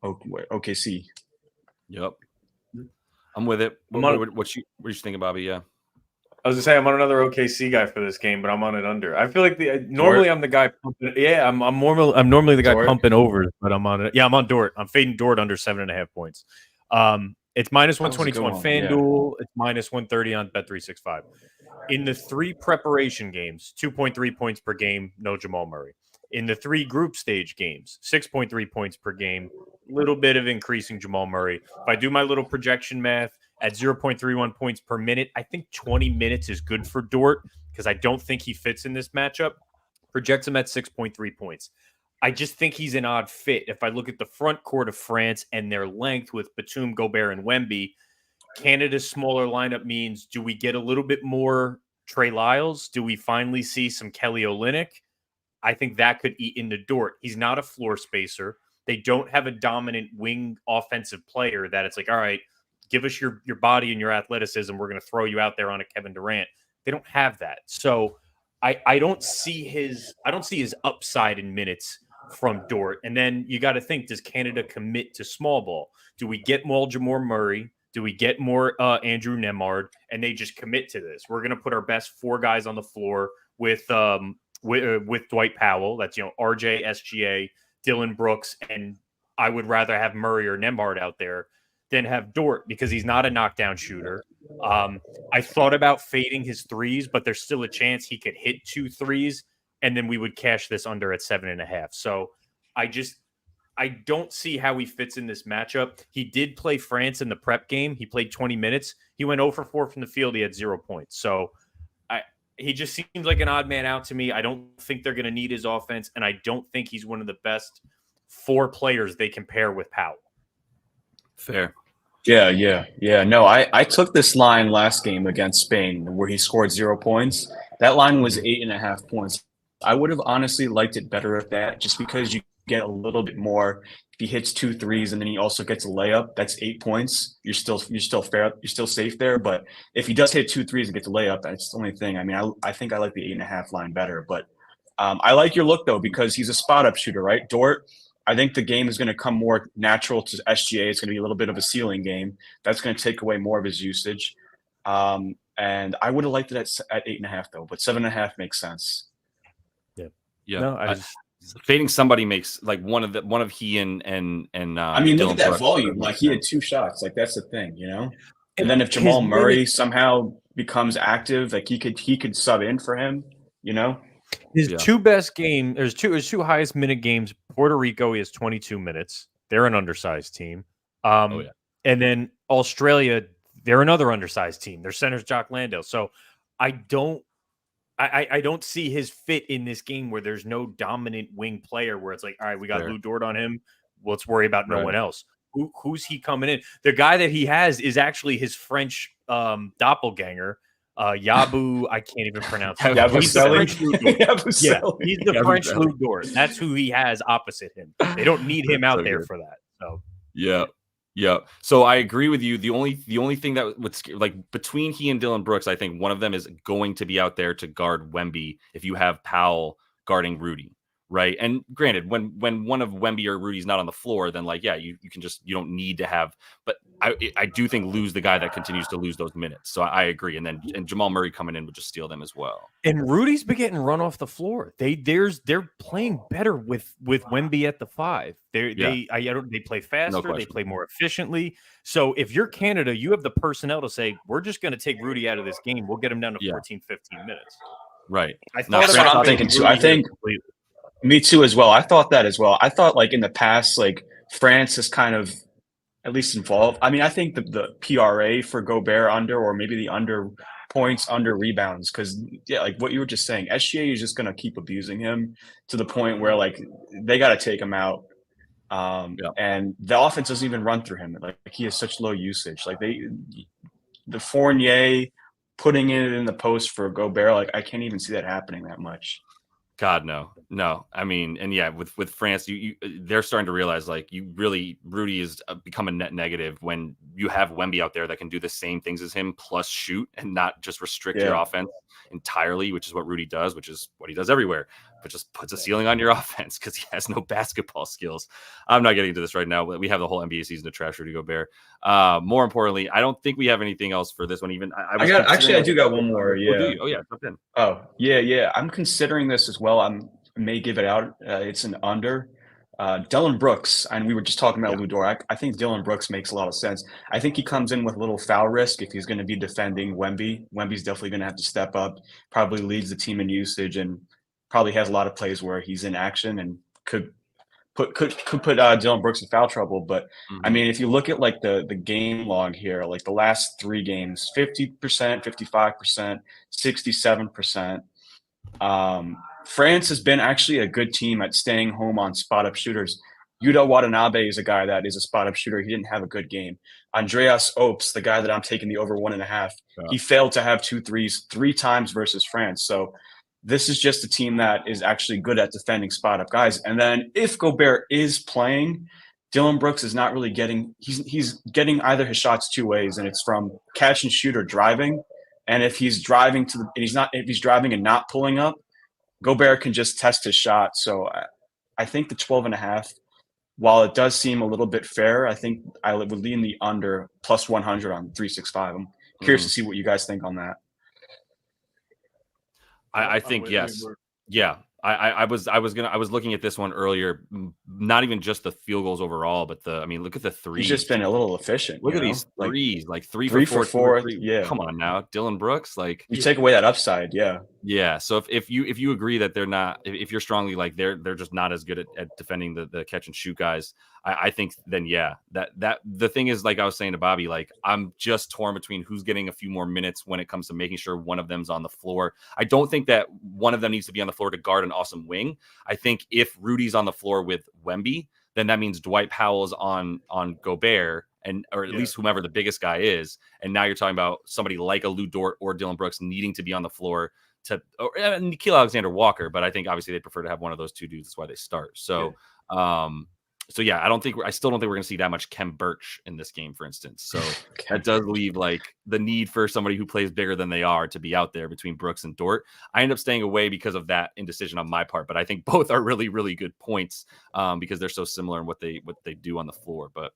OKC. Yep. I'm with it. What you thinking, Bobby? Yeah. I was gonna say I'm on another OKC guy for this game, but I'm on it under. I feel like normally I'm the guy pumping. Yeah, I'm normally the guy pumping overs, but I'm on it. Yeah, I'm on Dort. I'm fading Dort under 7.5 points. It's minus 122 on FanDuel. Yeah. It's minus 130 on Bet365. In the 3 preparation games, 2.3 points per game, no Jamal Murray. In the 3 group stage games, 6.3 points per game, little bit of increasing Jamal Murray. If I do my little projection math at 0.31 points per minute, I think 20 minutes is good for Dort because I don't think he fits in this matchup. Projects him at 6.3 points. I just think he's an odd fit. If I look at the front court of France and their length with Batum, Gobert, and Wemby, Canada's smaller lineup means, do we get a little bit more Trey Lyles? Do we finally see some Kelly Olynyk? I think that could eat into Dort. He's not a floor spacer. They don't have a dominant wing offensive player that it's like, all right, give us your body and your athleticism. We're going to throw you out there on a Kevin Durant. They don't have that. So I don't see his upside in minutes from Dort. And then you got to think, does Canada commit to small ball? Do we get more Jamal Murray? Do we get more Andrew Nemard? And they just commit to this. We're going to put our best 4 guys on the floor with Dwight Powell. That's, RJ, SGA, Dylan Brooks. And I would rather have Murray or Nemard out there than have Dort because he's not a knockdown shooter. I thought about fading his threes, but there's still a chance he could hit 2 threes, and then we would cash this under at 7.5. So I don't see how he fits in this matchup. He did play France in the prep game. He played 20 minutes. He went 0 for 4 from the field. He had 0 points. So he just seems like an odd man out to me. I don't think they're going to need his offense, and I don't think he's one of the best 4 players they can pair with Powell. Fair. Yeah. No, I took this line last game against Spain where he scored 0 points. That line was 8.5 points. I would have honestly liked it better at that, just because you get a little bit more. If he hits 2 threes and then he also gets a layup, that's 8 points. You're still fair. You're still safe there. But if he does hit 2 threes and gets a layup, that's the only thing. I mean, I think I like the 8.5 line better. But I like your look though, because he's a spot up shooter, right? Dort, I think the game is going to come more natural to SGA. It's going to be a little bit of a ceiling game. That's going to take away more of his usage. And I would have liked it at 8.5 though, but 7.5 makes sense. Yeah. No, fading somebody makes like one of he and I mean, Dylan, look at that volume. Like he had 2 shots. Like that's the thing, And then if Jamal Murray somehow becomes active, like he could sub in for him, His 2 best game. There's 2 highest minute games. Puerto Rico, he has 22 minutes. They're an undersized team. And then Australia, they're another undersized team. Their center's Jock Landale. So I don't see his fit in this game where there's no dominant wing player where it's like, all right, we got Lou Dort on him. Let's worry about no one else. Who's he coming in? The guy that he has is actually his French doppelganger. Yabu, I can't even pronounce it. He's the French Lou Dort. Yeah, he's the French Lou Dort. That's who he has opposite him. They don't need him out there for that. So yeah. So I agree with you. The only thing that would like between he and Dylan Brooks, I think one of them is going to be out there to guard Wemby if you have Powell guarding Rudy. right? And granted, when one of Wemby or Rudy's not on the floor, then like, yeah, you can just, you don't need to have, but I do think lose the guy that continues to lose those minutes. So I agree. And Jamal Murray coming in would just steal them as well. And Rudy's been getting run off the floor. They're playing better with Wemby at the 5. They play faster, they play more efficiently. So if you're Canada, you have the personnel to say, we're just going to take Rudy out of this game. We'll get him down to 14, 15 minutes. Right. That's what I'm thinking too. I think me too as well. I thought that as well. I thought like in the past, like France is kind of at least involved. I mean, I think the PRA for Gobert under, or maybe the under points, under rebounds, because yeah, like what you were just saying, SGA is just going to keep abusing him to the point where like they got to take him out. And the offense doesn't even run through him. Like he has such low usage. Like the Fournier putting it in the post for Gobert, like I can't even see that happening that much. God, no. I mean, and yeah, with France, they're starting to realize like Rudy is become a net negative when you have Wemby out there that can do the same things as him plus shoot and not just restrict your offense entirely, which is what Rudy does, which is what he does everywhere, but just puts a ceiling on your offense because he has no basketball skills. I'm not getting into this right now. We have the whole NBA season to trash Rudy Gobert. More importantly, I don't think we have anything else for this one. Even I do got one more. Yeah. Oh yeah. Jump in. Oh yeah. I'm considering this as well. I may give it out. It's an under. Dillon Brooks, and we were just talking about Lou Dort. I think Dillon Brooks makes a lot of sense. I think he comes in with a little foul risk if he's going to be defending Wemby. Wemby's definitely going to have to step up, probably leads the team in usage, and probably has a lot of plays where he's in action and could put Dillon Brooks in foul trouble. But I mean, if you look at like the game log here, like the last 3 games, 50%, 55%, 67%. France has been actually a good team at staying home on spot-up shooters. Yuta Watanabe is a guy that is a spot-up shooter. He didn't have a good game. Andreas Opes, the guy that I'm taking the over 1.5, he failed to have 2 threes 3 times versus France. So this is just a team that is actually good at defending spot-up guys. And then if Gobert is playing, Dillon Brooks is not really getting – he's getting either his shots 2 ways, and it's from catch and shoot or driving. And if he's driving if he's driving and not pulling up, Gobert can just test his shot. So I think the 12.5, while it does seem a little bit fair, I think I would lean the under plus 100 on 365. I'm curious to see what you guys think on that. I think yes. Yeah. I was looking at this one earlier, not even just the field goals overall, but look at the threes. He's just been a little efficient. Look at these threes, like 3 for 4. Yeah. Come on now. Dillon Brooks, like you take away that upside. Yeah. Yeah. So if you agree that they're not, if you're strongly like they're just not as good at defending the catch and shoot guys, I think then that the thing is, like I was saying to Bobby, like I'm just torn between who's getting a few more minutes when it comes to making sure one of them's on the floor. I don't think that one of them needs to be on the floor to guard an awesome wing. I think if Rudy's on the floor with Wemby, then that means Dwight Powell's on Gobert, or at least whomever the biggest guy is. And now you're talking about somebody like a Lou Dort or Dillon Brooks needing to be on the floor or Nickeil Alexander-Walker, but I think obviously they prefer to have one of those 2 dudes. That's why they start. So, I still don't think we're going to see that much Kem Birch in this game, for instance. So that does leave like the need for somebody who plays bigger than they are to be out there between Brooks and Dort. I end up staying away because of that indecision on my part, but I think both are really, really good points because they're so similar in what they do on the floor. But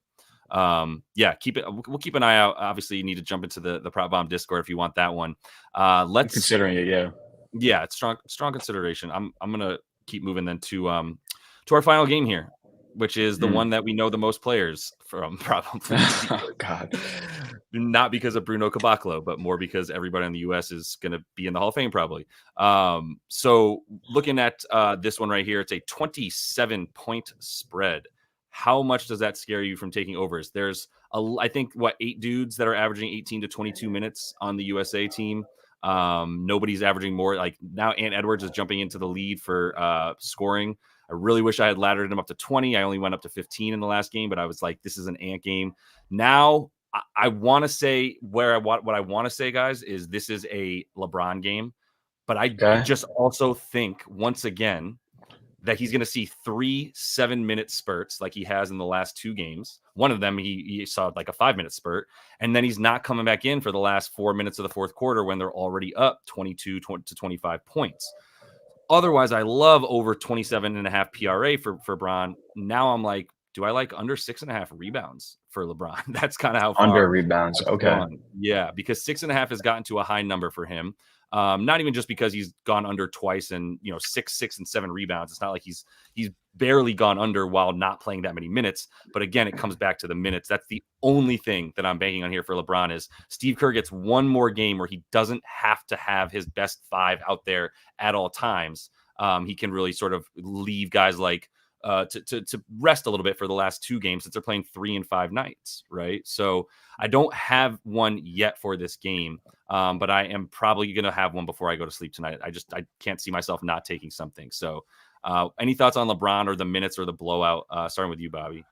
we'll keep an eye out. Obviously, you need to jump into the Prop Bomb Discord if you want that one. Let's considering it, yeah, it's strong consideration. I'm gonna keep moving then to our final game here, which is the one that we know the most players from. Probably. Oh, God. Not because of Bruno Caboclo, but more because everybody in the U.S. is going to be in the Hall of Fame probably. So looking at this one right here, it's a 27-point spread. How much does that scare you from taking overs? There's, I think, 8 dudes that are averaging 18 to 22 minutes on the USA team. Nobody's averaging more. Like now Ant Edwards is jumping into the lead for scoring. I really wish I had laddered him up to 20. I only went up to 15 in the last game, but I was like, this is an Ant game. Now I want to say what I want to say, guys, is this is a LeBron game, but I just also think once again that he's going to see 3 7-minute spurts like he has in the last 2 games. One of them, he saw like a 5-minute spurt, and then he's not coming back in for the last 4 minutes of the fourth quarter when they're already up 22 to 25 points. Otherwise, I love over 27.5 PRA for Bron. Now I'm like, do I like under 6.5 rebounds for LeBron? That's kind of how far Under rebounds. I've Okay. gone. Yeah, because 6.5 has gotten to a high number for him. Not even just because he's gone under twice and 6, 6, and 7 rebounds. It's not like he's barely gone under while not playing that many minutes. But again, it comes back to the minutes. That's the only thing that I'm banking on here for LeBron is Steve Kerr gets one more game where he doesn't have to have his best 5 out there at all times. He can really sort of leave guys like to rest a little bit for the last 2 games since they're playing 3 and 5 nights, right? So I don't have one yet for this game, but I am probably going to have one before I go to sleep tonight. I can't see myself not taking something. So any thoughts on LeBron or the minutes or the blowout? Starting with you, Bobby.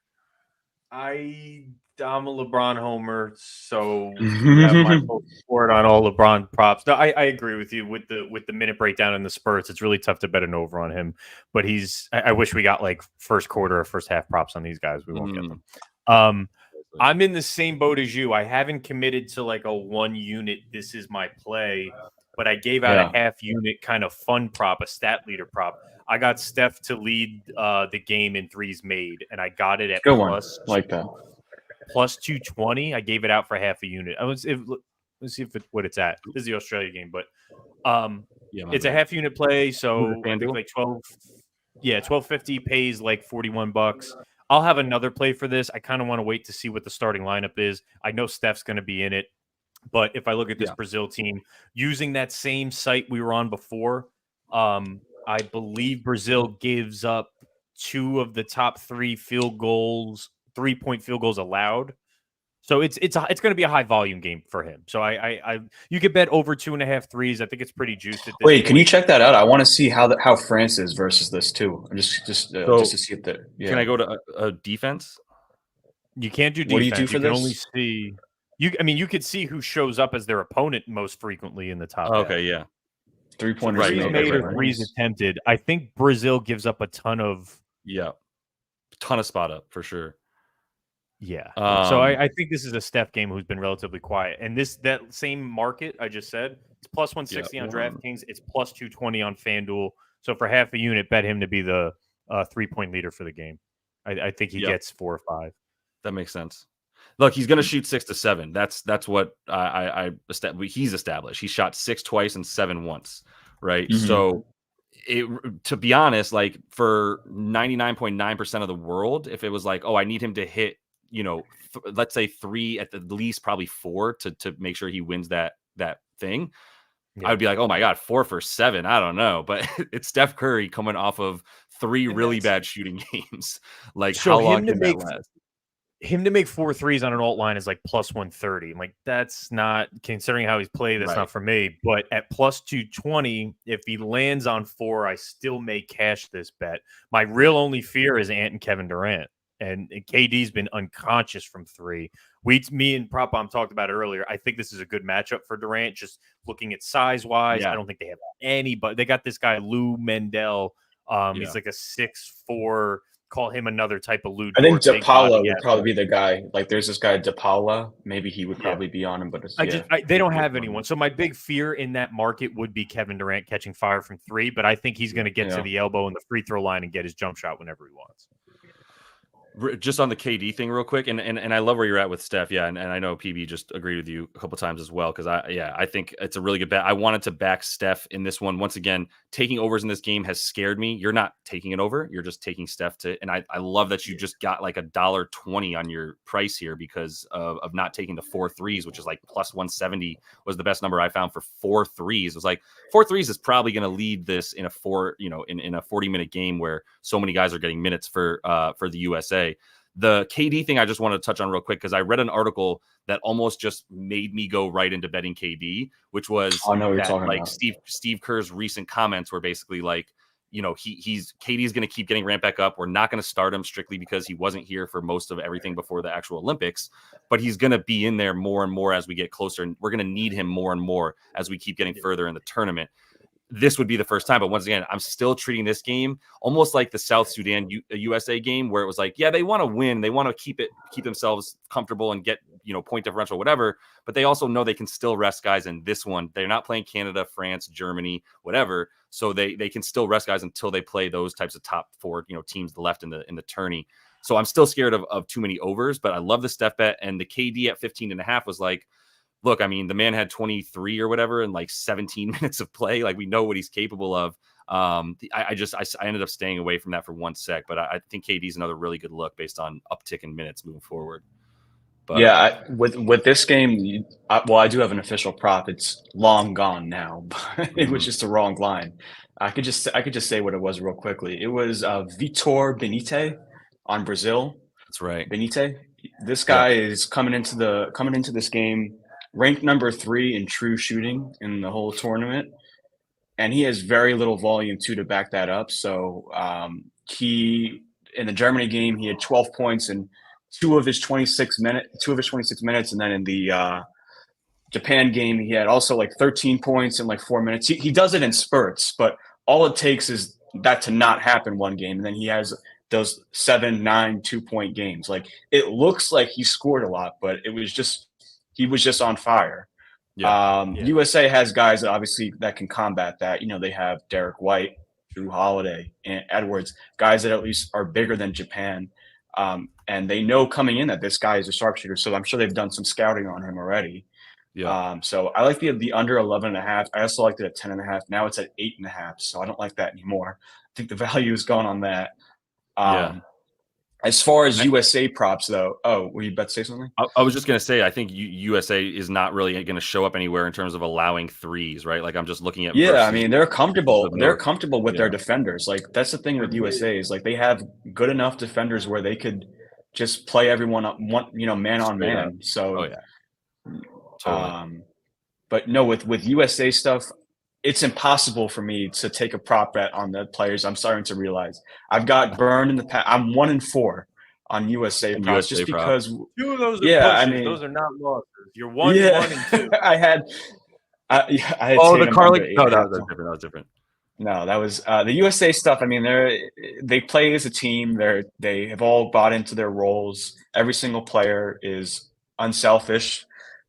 I'm a LeBron homer, so you have my full support on all LeBron props. No, I agree with you with the minute breakdown and the spurts. It's really tough to bet an over on him, but I wish we got like first quarter or first half props on these guys. We won't get them. I'm in the same boat as you. I haven't committed to like a 1 unit. This is my play, but I gave out a half unit kind of fun prop, a stat leader prop. I got Steph to lead the game in threes made, and I got it at plus like that. Plus 220. I gave it out for half a unit. Let's see what it's at. This is the Australia game, but it's a half unit play, so I think like 1250 pays like $41. I'll have another play for this. I kind of want to wait to see what the starting lineup is. I know Steph's going to be in it, but if I look at this Brazil team using that same site we were on before, I believe Brazil gives up 2 of the top 3 field goals. 3-point field goals allowed, so it's going to be a high volume game for him. So you could bet over 2.5 threes. I think it's pretty juiced at this point. Can you check that out? I want to see how France is versus this too. I'm just to see if that. Yeah. Can I go to a defense? You can't do defense. What do you do for you this? Can only see you could see who shows up as their opponent most frequently in the top. Okay, yeah. 3-pointers made or threes attempted. I think Brazil gives up a ton of spot up for sure. Yeah. So I think this is a Steph game who's been relatively quiet. And that same market I just said, it's plus 160 on DraftKings. It's plus 220 on FanDuel. So for half a unit, bet him to be the 3-point leader for the game. I think he gets 4 or 5. That makes sense. Look, he's going to shoot 6 to 7. That's what he's established. He shot 6 twice and 7 once, right? Mm-hmm. So to be honest, like for 99.9% of the world, if it was like, I need him to hit, let's say 3 at the least, probably 4 to make sure he wins that thing. I would be like, oh my God, 4 for 7. I don't know, but it's Steph Curry coming off of 3 really bad shooting games. Like, so how long can that last? Him to make 4 threes on an alt line is like plus 130. I'm like, that's not, considering how he's played, that's not for me. But at plus 220, if he lands on 4, I still may cash this bet. My real only fear is Ant and Kevin Durant. And KD's been unconscious from 3. Me and PropBomb talked about it earlier. I think this is a good matchup for Durant, just looking at size-wise. I don't think they have anybody. They got this guy, Lou Mendel. He's like a 6'4", call him another type of Lou. I think DePaula would probably be the guy. Like, there's this guy, DePaula. Maybe he would probably be on him, but they don't have anyone. So my big fear in that market would be Kevin Durant catching fire from 3, but I think he's going to get to the elbow in the free throw line and get his jump shot whenever he wants. Just on the KD thing real quick, and I love where you're at with Steph, and I know PB just agreed with you a couple times as well, because I think it's a really good bet. I wanted to back Steph in this one. Once again, taking overs in this game has scared me. You're not taking it over, you're just taking Steph and I love that you just got like $1.20 on your price here because of not taking the 4 threes, which is like plus 170 was the best number I found for 4 threes. It was like 4 threes is probably going to lead this in a 40-minute game where so many guys are getting minutes for the USA. The KD thing I just wanted to touch on real quick because I read an article that almost just made me go right into betting KD, which was Steve Kerr's recent comments were basically like, KD's going to keep getting ramped back up. We're not going to start him strictly because he wasn't here for most of everything before the actual Olympics, but he's going to be in there more and more as we get closer, and we're going to need him more and more as we keep getting further in the tournament. this would be the first time. But once again, I'm still treating this game almost like the South Sudan USA game, where it was like, yeah, they want to win, they want to keep themselves comfortable and get, you know, point differential, whatever. But they also know they can still rest guys in this one. They're not playing Canada, France, Germany, whatever. So they can still rest guys until they play those types of top 4, you know, teams left in the tourney. So I'm still scared of too many overs, but I love the Steph bet, and the KD at 15.5 was like, look, I mean, the man had 23 or whatever in like 17 minutes of play. Like, we know what he's capable of. I ended up staying away from that for 1 sec, but I think KD is another really good look based on uptick in minutes moving forward. But yeah, with this game, I do have an official prop. It's long gone now, but it was just a wrong line. I could just say what it was real quickly. It was Vitor Benite on Brazil. That's right. Benite. This guy is coming into this game ranked number 3 in true shooting in the whole tournament, and he has very little volume too to back that up. So he, in the Germany game, he had 12 points in 2 of his 26 minutes, and then in the Japan game, he had also like 13 points in like 4 minutes. He does it in spurts, but all it takes is that to not happen one game, and then he has those 7, 9, 2-point games. Like, it looks like he scored a lot, but he was just on fire. USA has guys that obviously that can combat that. You know, they have Derek White, Drew Holiday, and Edwards, guys that at least are bigger than Japan. And they know coming in that this guy is a sharpshooter. So I'm sure they've done some scouting on him already. Yeah. So I like the under 11.5. I also liked it at 10.5. Now it's at 8.5. So I don't like that anymore. I think the value is gone on that. As far as USA props, though, were you about to say something? I was just going to say, I think USA is not really going to show up anywhere in terms of allowing threes, right? Like, I'm just looking at. Yeah, I mean, they're comfortable. They're comfortable with their defenders. Like, that's the thing with USA is like they have good enough defenders where they could just play everyone up, man on man. So, totally. But no, with USA stuff, it's impossible for me to take a prop bet on the players. I'm starting to realize I've got burned in the past. I'm 1-4 on USA props just because 2 of those are pushes. I mean, those are not losses. You're 1, 1, and 2. I had the Carly. No, that was different. No, that was the USA stuff. I mean, they play as a team. They have all bought into their roles. Every single player is unselfish.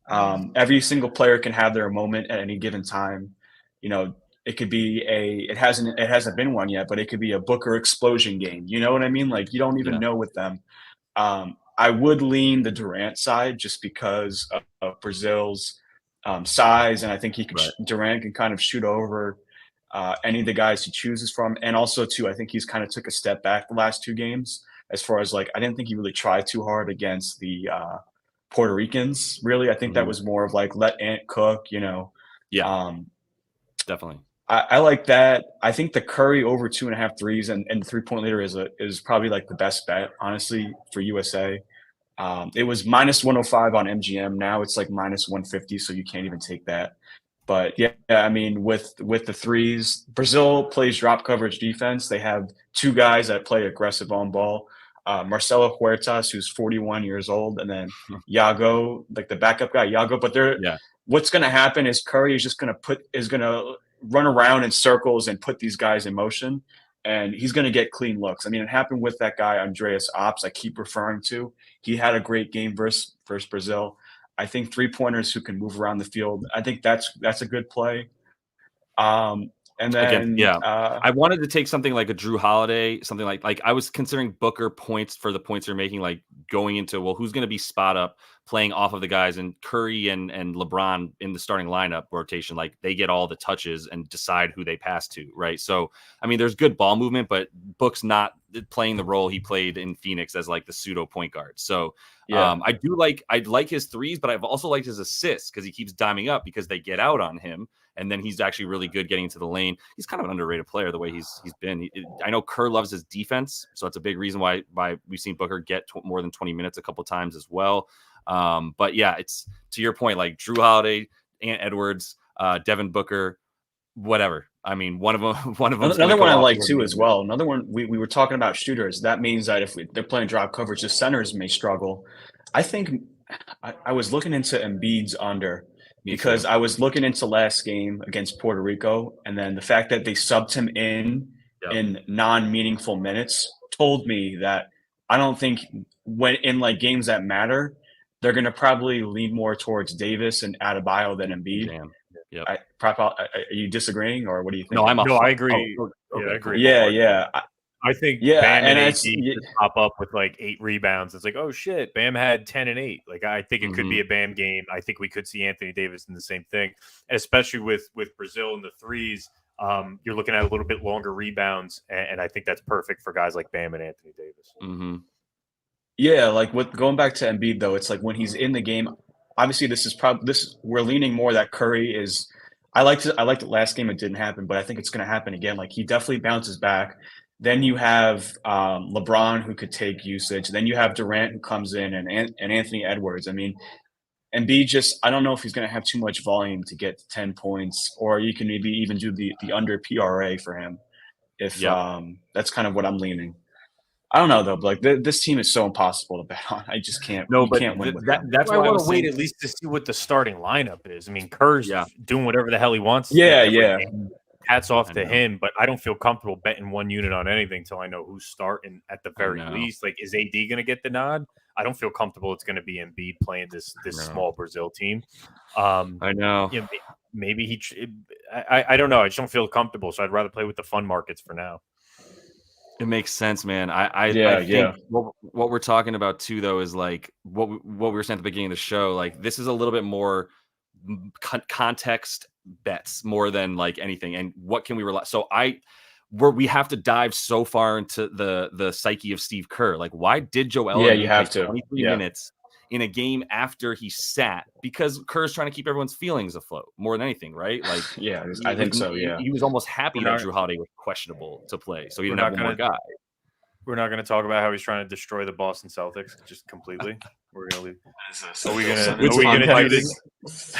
Every single player can have their moment at any given time. You know, it could be it hasn't been one yet, but it could be a Booker explosion game. You know what I mean? Like, you don't even know with them. I would lean the Durant side just because of Brazil's size, and I think Durant can kind of shoot over any of the guys he chooses from. And also too, I think he's kind of took a step back the last 2 games as far as like, I didn't think he really tried too hard against the Puerto Ricans. Really, I think that was more of like, let Ant cook, you know. Definitely. I like that. I think the Curry over 2.5 threes and 3-point leader is probably like the best bet, honestly, for USA. It was -105 on MGM. Now it's like -150, so you can't even take that. But yeah, I mean, with the threes, Brazil plays drop coverage defense. They have 2 guys that play aggressive on ball. Marcelo Huertas, who's 41 years old, and then Iago, like the backup guy, Iago. But what's going to happen is Curry is just going to run around in circles and put these guys in motion, and he's going to get clean looks. I mean, it happened with that guy, Andreas Ops, I keep referring to. He had a great game versus Brazil. I think 3-pointers who can move around the field, I think that's a good play. And then, I wanted to take something like a Drew Holiday, something like I was considering Booker points for the points they're making, like going into, well, who's going to be spot up playing off of the guys, and Curry and LeBron in the starting lineup rotation, like they get all the touches and decide who they pass to, right? So, I mean, there's good ball movement, but Book's not playing the role he played in Phoenix as like the pseudo point guard. So I like his threes, but I've also liked his assists because he keeps diming up because they get out on him. And then he's actually really good getting into the lane. He's kind of an underrated player the way he's been. I know Kerr loves his defense, so it's a big reason why we've seen Booker get more than 20 minutes a couple times as well. But yeah, it's to your point, like Drew Holiday, Ant Edwards, Devin Booker, whatever. I mean, one of them. Another one I like too as well. Another one we were talking about shooters. That means that if they're playing drop coverage, the centers may struggle. I think I was looking into Embiid's under. Me because too. I was looking into last game against Puerto Rico, and then the fact that they subbed him in non-meaningful minutes told me that I don't think when in like games that matter, they're going to probably lean more towards Davis and Adebayo than Embiid. Damn. Yep. Are you disagreeing, or what do you think? No, I'm No, I agree. Oh, Yeah, I okay, agree. cool. Yeah, wholeheartedly. yeah, I think yeah, Bam and and AD it's just pop up with like 8 rebounds. It's like, oh shit, Bam had 10 and 8. Like I think it could be a Bam game. I think we could see Anthony Davis in the same thing, especially with Brazil in the threes. You're looking at a little bit longer rebounds, and I think that's perfect for guys like Bam and Anthony Davis. Yeah, like with going back to Embiid though, it's like when he's in the game. Obviously, we're leaning more that Curry is. I liked it last game. It didn't happen, but I think it's going to happen again. Like he definitely bounces back. Then you have LeBron who could take usage. Then you have Durant who comes in and Anthony Edwards. I mean, Embiid just I don't know if he's going to have too much volume to get to 10 points, or you can maybe even do the under PRA for him. If that's kind of what I'm leaning. I don't know though, but like this team is so impossible to bet on. I just can't. No, you but can't win with them. that's I why I want was to wait saying. at least to see what the starting lineup is. I mean, Kerr's Yeah. doing whatever the hell he wants. Yeah, every yeah. game. Hats off I to know. him, but I don't feel comfortable betting one unit on anything until I know who's starting at the very know. least. Like, is AD going to get the nod? I don't feel comfortable it's going to be Embiid playing this know. small Brazil team. I know. You know, maybe I don't know. I just don't feel comfortable, so I'd rather play with the fun markets for now. It makes sense, man. I think yeah. what we're talking about too, though, is like what we were saying at the beginning of the show. Like this is a little bit more context bets more than like anything. And what can we rely? So we have to dive so far into the psyche of Steve Kerr. Like, why did Joel Yeah, Embiid you have play to. 23 Yeah. minutes in a game after he sat? Because Kerr's trying to keep everyone's feelings afloat more than anything, right? Like, Yeah, I think so. Yeah. he was almost happy We're that not- Drew Holiday was questionable to play, so he we're didn't have not one more gonna- guy. We're not going to talk about how he's trying to destroy the Boston Celtics just completely. We're going to leave. Are we going to do this?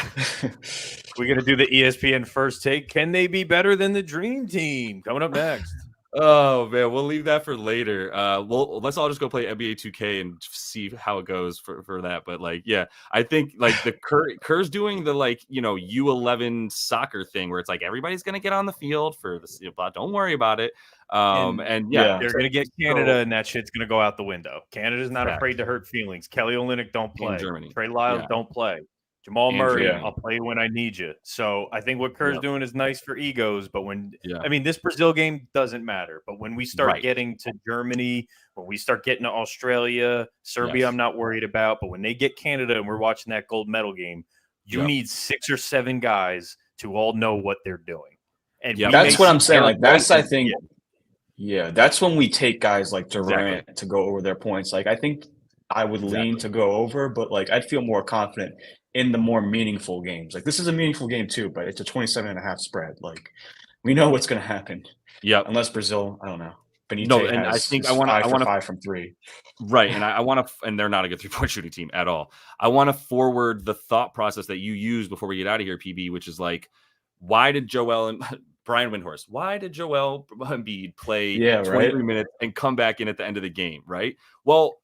We're going to do the ESPN first take. Can they be better than the Dream Team? Coming up next. Oh man, we'll leave that for later. Let's all just go play NBA 2K and see how it goes for that. But like, yeah, I think like the Kerr's doing the like U11 soccer thing where it's like everybody's gonna get on the field for this. Don't worry about it. And yeah, they're gonna get Canada, and that shit's gonna go out the window. Canada's not afraid to hurt feelings. Kelly Olynyk don't play. Germany. Trey Lyles don't play. Jamal And Murray, Germany. I'll play when I need you. So I think what Kerr's doing is nice for egos, but I mean, this Brazil game doesn't matter. But when we start getting to Germany, when we start getting to Australia, Serbia, I'm not worried about. But when they get Canada and we're watching that gold medal game, you need 6 or 7 guys to all know what they're doing. And that's what I'm saying. Like that's I think. Yeah, that's when we take guys like Durant to go over their points. Like I think I would lean to go over, but like I'd feel more confident in the more meaningful games. Like this is a meaningful game too, but it's a 27.5 spread. Like we know what's going to happen. Yeah, unless Brazil, I don't know. Benitez and I think I want to 5 from 3. Right, and I want to, and they're not a good 3-point shooting team at all. I want to forward the thought process that you used before we get out of here, PB, which is like, why did Joel and Brian Windhorst, why did Joel Embiid play 23 minutes and come back in at the end of the game? Right. Well,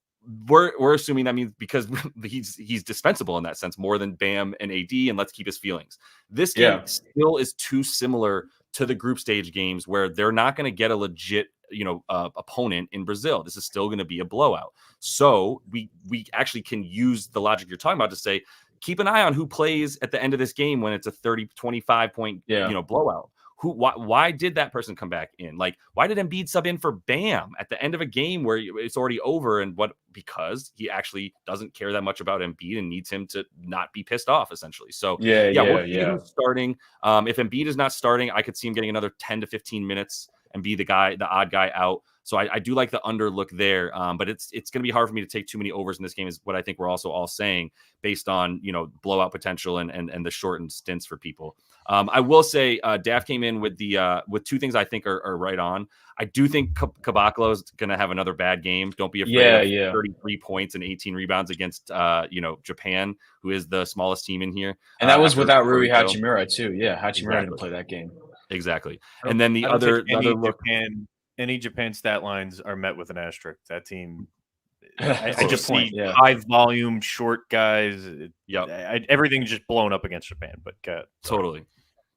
we're assuming that means because he's dispensable in that sense more than Bam and AD, and let's keep his feelings. This game still is too similar to the group stage games where they're not going to get a legit opponent in Brazil. This is still going to be a blowout. So we actually can use the logic you're talking about to say, keep an eye on who plays at the end of this game when it's a 30-25 point blowout. Why did that person come back in? Like, why did Embiid sub in for Bam at the end of a game where it's already over? And because he actually doesn't care that much about Embiid and needs him to not be pissed off, essentially. So we'll see who's starting. If Embiid is not starting, I could see him getting another 10 to 15 minutes and be the odd guy out. So I do like the under look there, but it's going to be hard for me to take too many overs in this game is what I think we're also all saying based on, blowout potential and the shortened stints for people. I will say Daff came in with with 2 things I think are right on. I do think Kabaklo is going to have another bad game. Don't be afraid of 33 points and 18 rebounds against, Japan, who is the smallest team in here. And that was without Rui Hachimura too. Yeah, Hachimura didn't play that game. Exactly. And then the other look. Any Japan stat lines are met with an asterisk. That team, I just point, see yeah. high volume, short guys. Yep. Everything's just blown up against Japan. But Totally.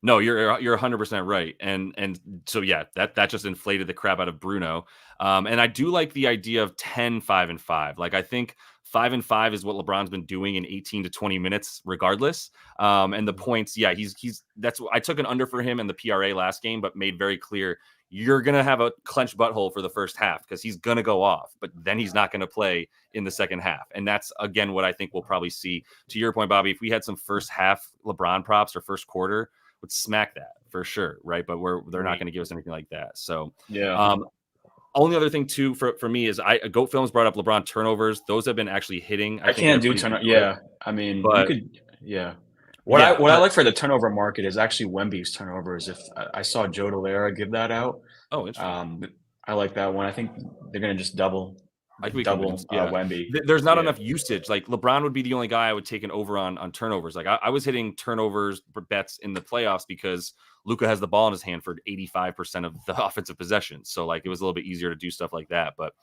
No, you're 100% right, and so yeah, that just inflated the crap out of Bruno. And I do like the idea of 10, 5, and 5. Like I think 5 and 5 is what LeBron's been doing in 18 to 20 minutes, regardless. And the points, yeah, he's that's I took an under for him in the PRA last game, but made very clear you're gonna have a clenched butthole for the first half because he's gonna go off, but then he's not gonna play in the second half. And that's again what I think we'll probably see. To your point, Bobby, if we had some first half LeBron props or first quarter, would smack that for sure, right? But they're not going to give us anything like that. So yeah. Only other thing too for me is Goat Films brought up LeBron turnovers. Those have been actually hitting. I can't do turnover. Yeah, I mean, but, you could. Yeah. What I like for the turnover market is actually Wemby's turnovers. If I saw Joe Delera give that out. Oh, interesting. I like that one. I think they're going to just double. Wemby. There's not enough usage. Like LeBron would be the only guy I would take an over on turnovers. Like I was hitting turnovers bets in the playoffs because Luka has the ball in his hand for 85% of the offensive possessions. So like it was a little bit easier to do stuff like that. But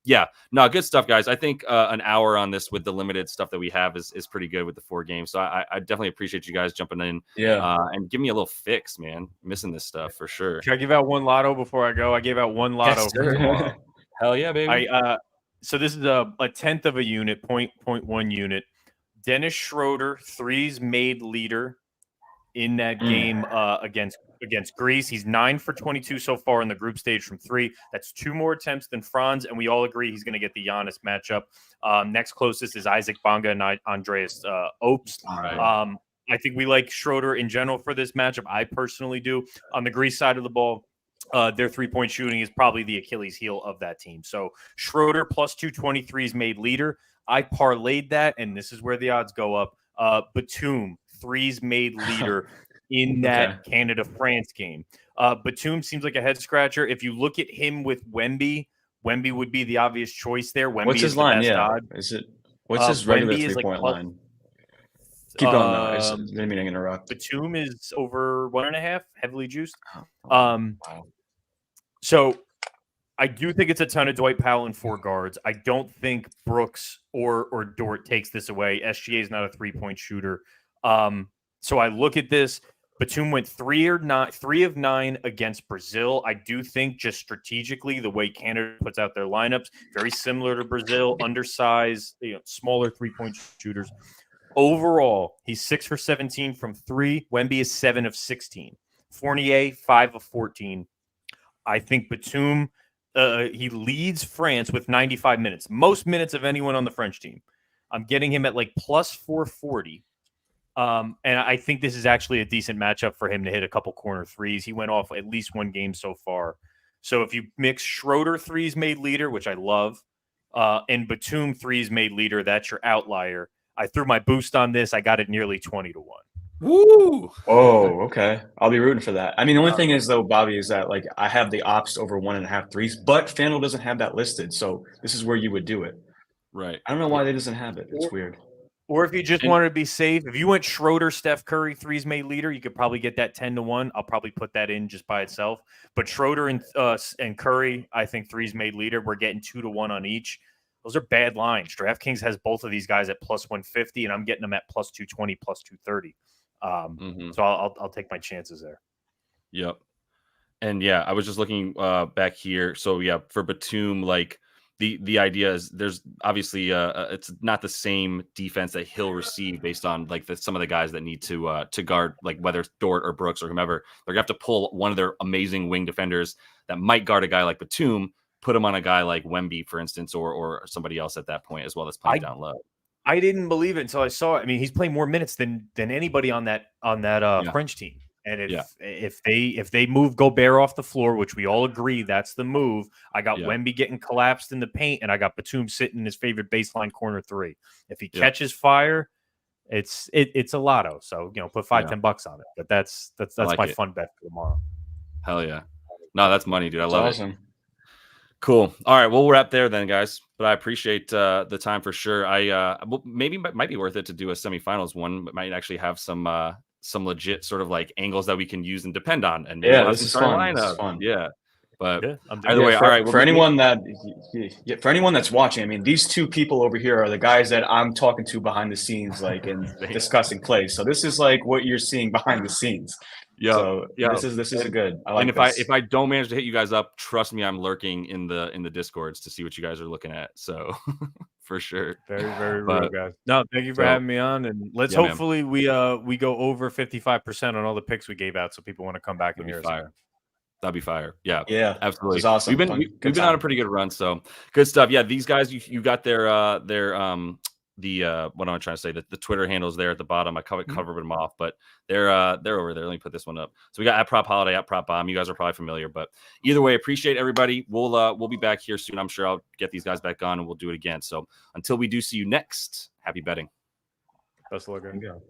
yeah, no, good stuff, guys. I think an hour on this with the limited stuff that we have is pretty good with the 4 games. So I definitely appreciate you guys jumping in. Yeah. And give me a little fix, man. Missing this stuff for sure. Can I give out one lotto before I go? I gave out one lotto. Yes, for tomorrow. Hell yeah, baby. So this is a 10th of a unit, 0.1 unit. Dennis Schroeder, threes made leader in that game against Greece. He's 9 for 22 so far in the group stage from 3. That's 2 more attempts than Franz, and we all agree he's going to get the Giannis matchup. Next closest is Isaac Bonga and Andreas Opes. Right. I think we like Schroeder in general for this matchup. I personally do. On the Greece side of the ball, their 3-point shooting is probably the Achilles heel of that team. So Schroeder plus 223s made leader. I parlayed that, and this is where the odds go up. Batum, threes made leader in that Canada-France game. Batum seems like a head scratcher. If you look at him with Wemby would be the obvious choice there. Wemby what's his line? What's his regular 3-point line? Keep going though. I didn't mean to interrupt. Batum is over 1.5, heavily juiced. Wow. So I do think it's a ton of Dwight Powell and 4 guards. I don't think Brooks or Dort takes this away. SGA is not a 3-point shooter. So I look at this. Batum went 3 of 9 against Brazil. I do think just strategically, the way Canada puts out their lineups, very similar to Brazil, undersized, smaller 3-point shooters. Overall, he's 6 for 17 from 3. Wemby is 7 of 16. Fournier, 5 of 14. I think Batum, he leads France with 95 minutes. Most minutes of anyone on the French team. I'm getting him at like plus 440. And I think this is actually a decent matchup for him to hit a couple corner threes. He went off at least 1 game so far. So if you mix Schroeder threes made leader, which I love, and Batum threes made leader, that's your outlier. I threw my boost on this. I got it nearly 20 to 1. Woo! Oh, okay. I'll be rooting for that. I mean, the only thing is though, Bobby, is that like I have the ops over 1.5 threes, but FanDuel doesn't have that listed. So this is where you would do it. Right. I don't know why they doesn't have it. It's weird. Or if you just wanted to be safe, if you went Schroeder, Steph Curry, threes made leader, you could probably get that 10 to 1. I'll probably put that in just by itself. But Schroeder and Curry, I think threes made leader. We're getting 2 to 1 on each. Those are bad lines. DraftKings has both of these guys at plus 150, and I'm getting them at plus 220, plus 230. So I'll take my chances there. Yep. And yeah, I was just looking back here. So yeah, for Batum, like the idea is there's obviously it's not the same defense that he'll receive based on like some of the guys that need to guard, like whether it's Dort or Brooks or whomever. They're gonna have to pull one of their amazing wing defenders that might guard a guy like Batum, put him on a guy like Wemby, for instance, or somebody else at that point as well that's playing down low. I didn't believe it until I saw it. I mean, he's playing more minutes than anybody on that French team. And if they move Gobert off the floor, which we all agree that's the move, I got Wemby getting collapsed in the paint, and I got Batum sitting in his favorite baseline corner 3. If he catches fire, it's a lotto. So put $5-10 on it. But that's like my fun bet for tomorrow. Hell yeah! No, that's money, dude. I love awesome. it. Cool. All right. Well, we'll wrap there then, guys. But I appreciate the time for sure. Maybe it might be worth it to do a semifinals one. It might actually have some legit sort of like angles that we can use and depend on. And maybe this is fun. Yeah. But Yeah, I'm either way, for, all right. for anyone that's watching, I mean, these two people over here are the guys that I'm talking to behind the scenes, like and discussing plays. So this is like what you're seeing behind the scenes. So this is a good. I like and if I don't manage to hit you guys up, trust me, I'm lurking in the discords to see what you guys are looking at. So for sure. Very real, guys. No, thank you for so- having me on, and let's Yeah, man. hopefully we go over 55% on all the picks we gave out, so people want to come back and hear us. That'd be fire. Yeah, Yeah, absolutely. It was awesome. We've been on a pretty good run, so good stuff. Yeah, these guys, you got their what am I trying to say? The Twitter handles there at the bottom. I covered them off, but they're over there. Let me put this one up. So we got at Prop Holiday, at Prop Bomb. You guys are probably familiar, but either way, appreciate everybody. We'll be back here soon. I'm sure I'll get these guys back on and we'll do it again. So until we do see you next, happy betting. Best of luck. There you go.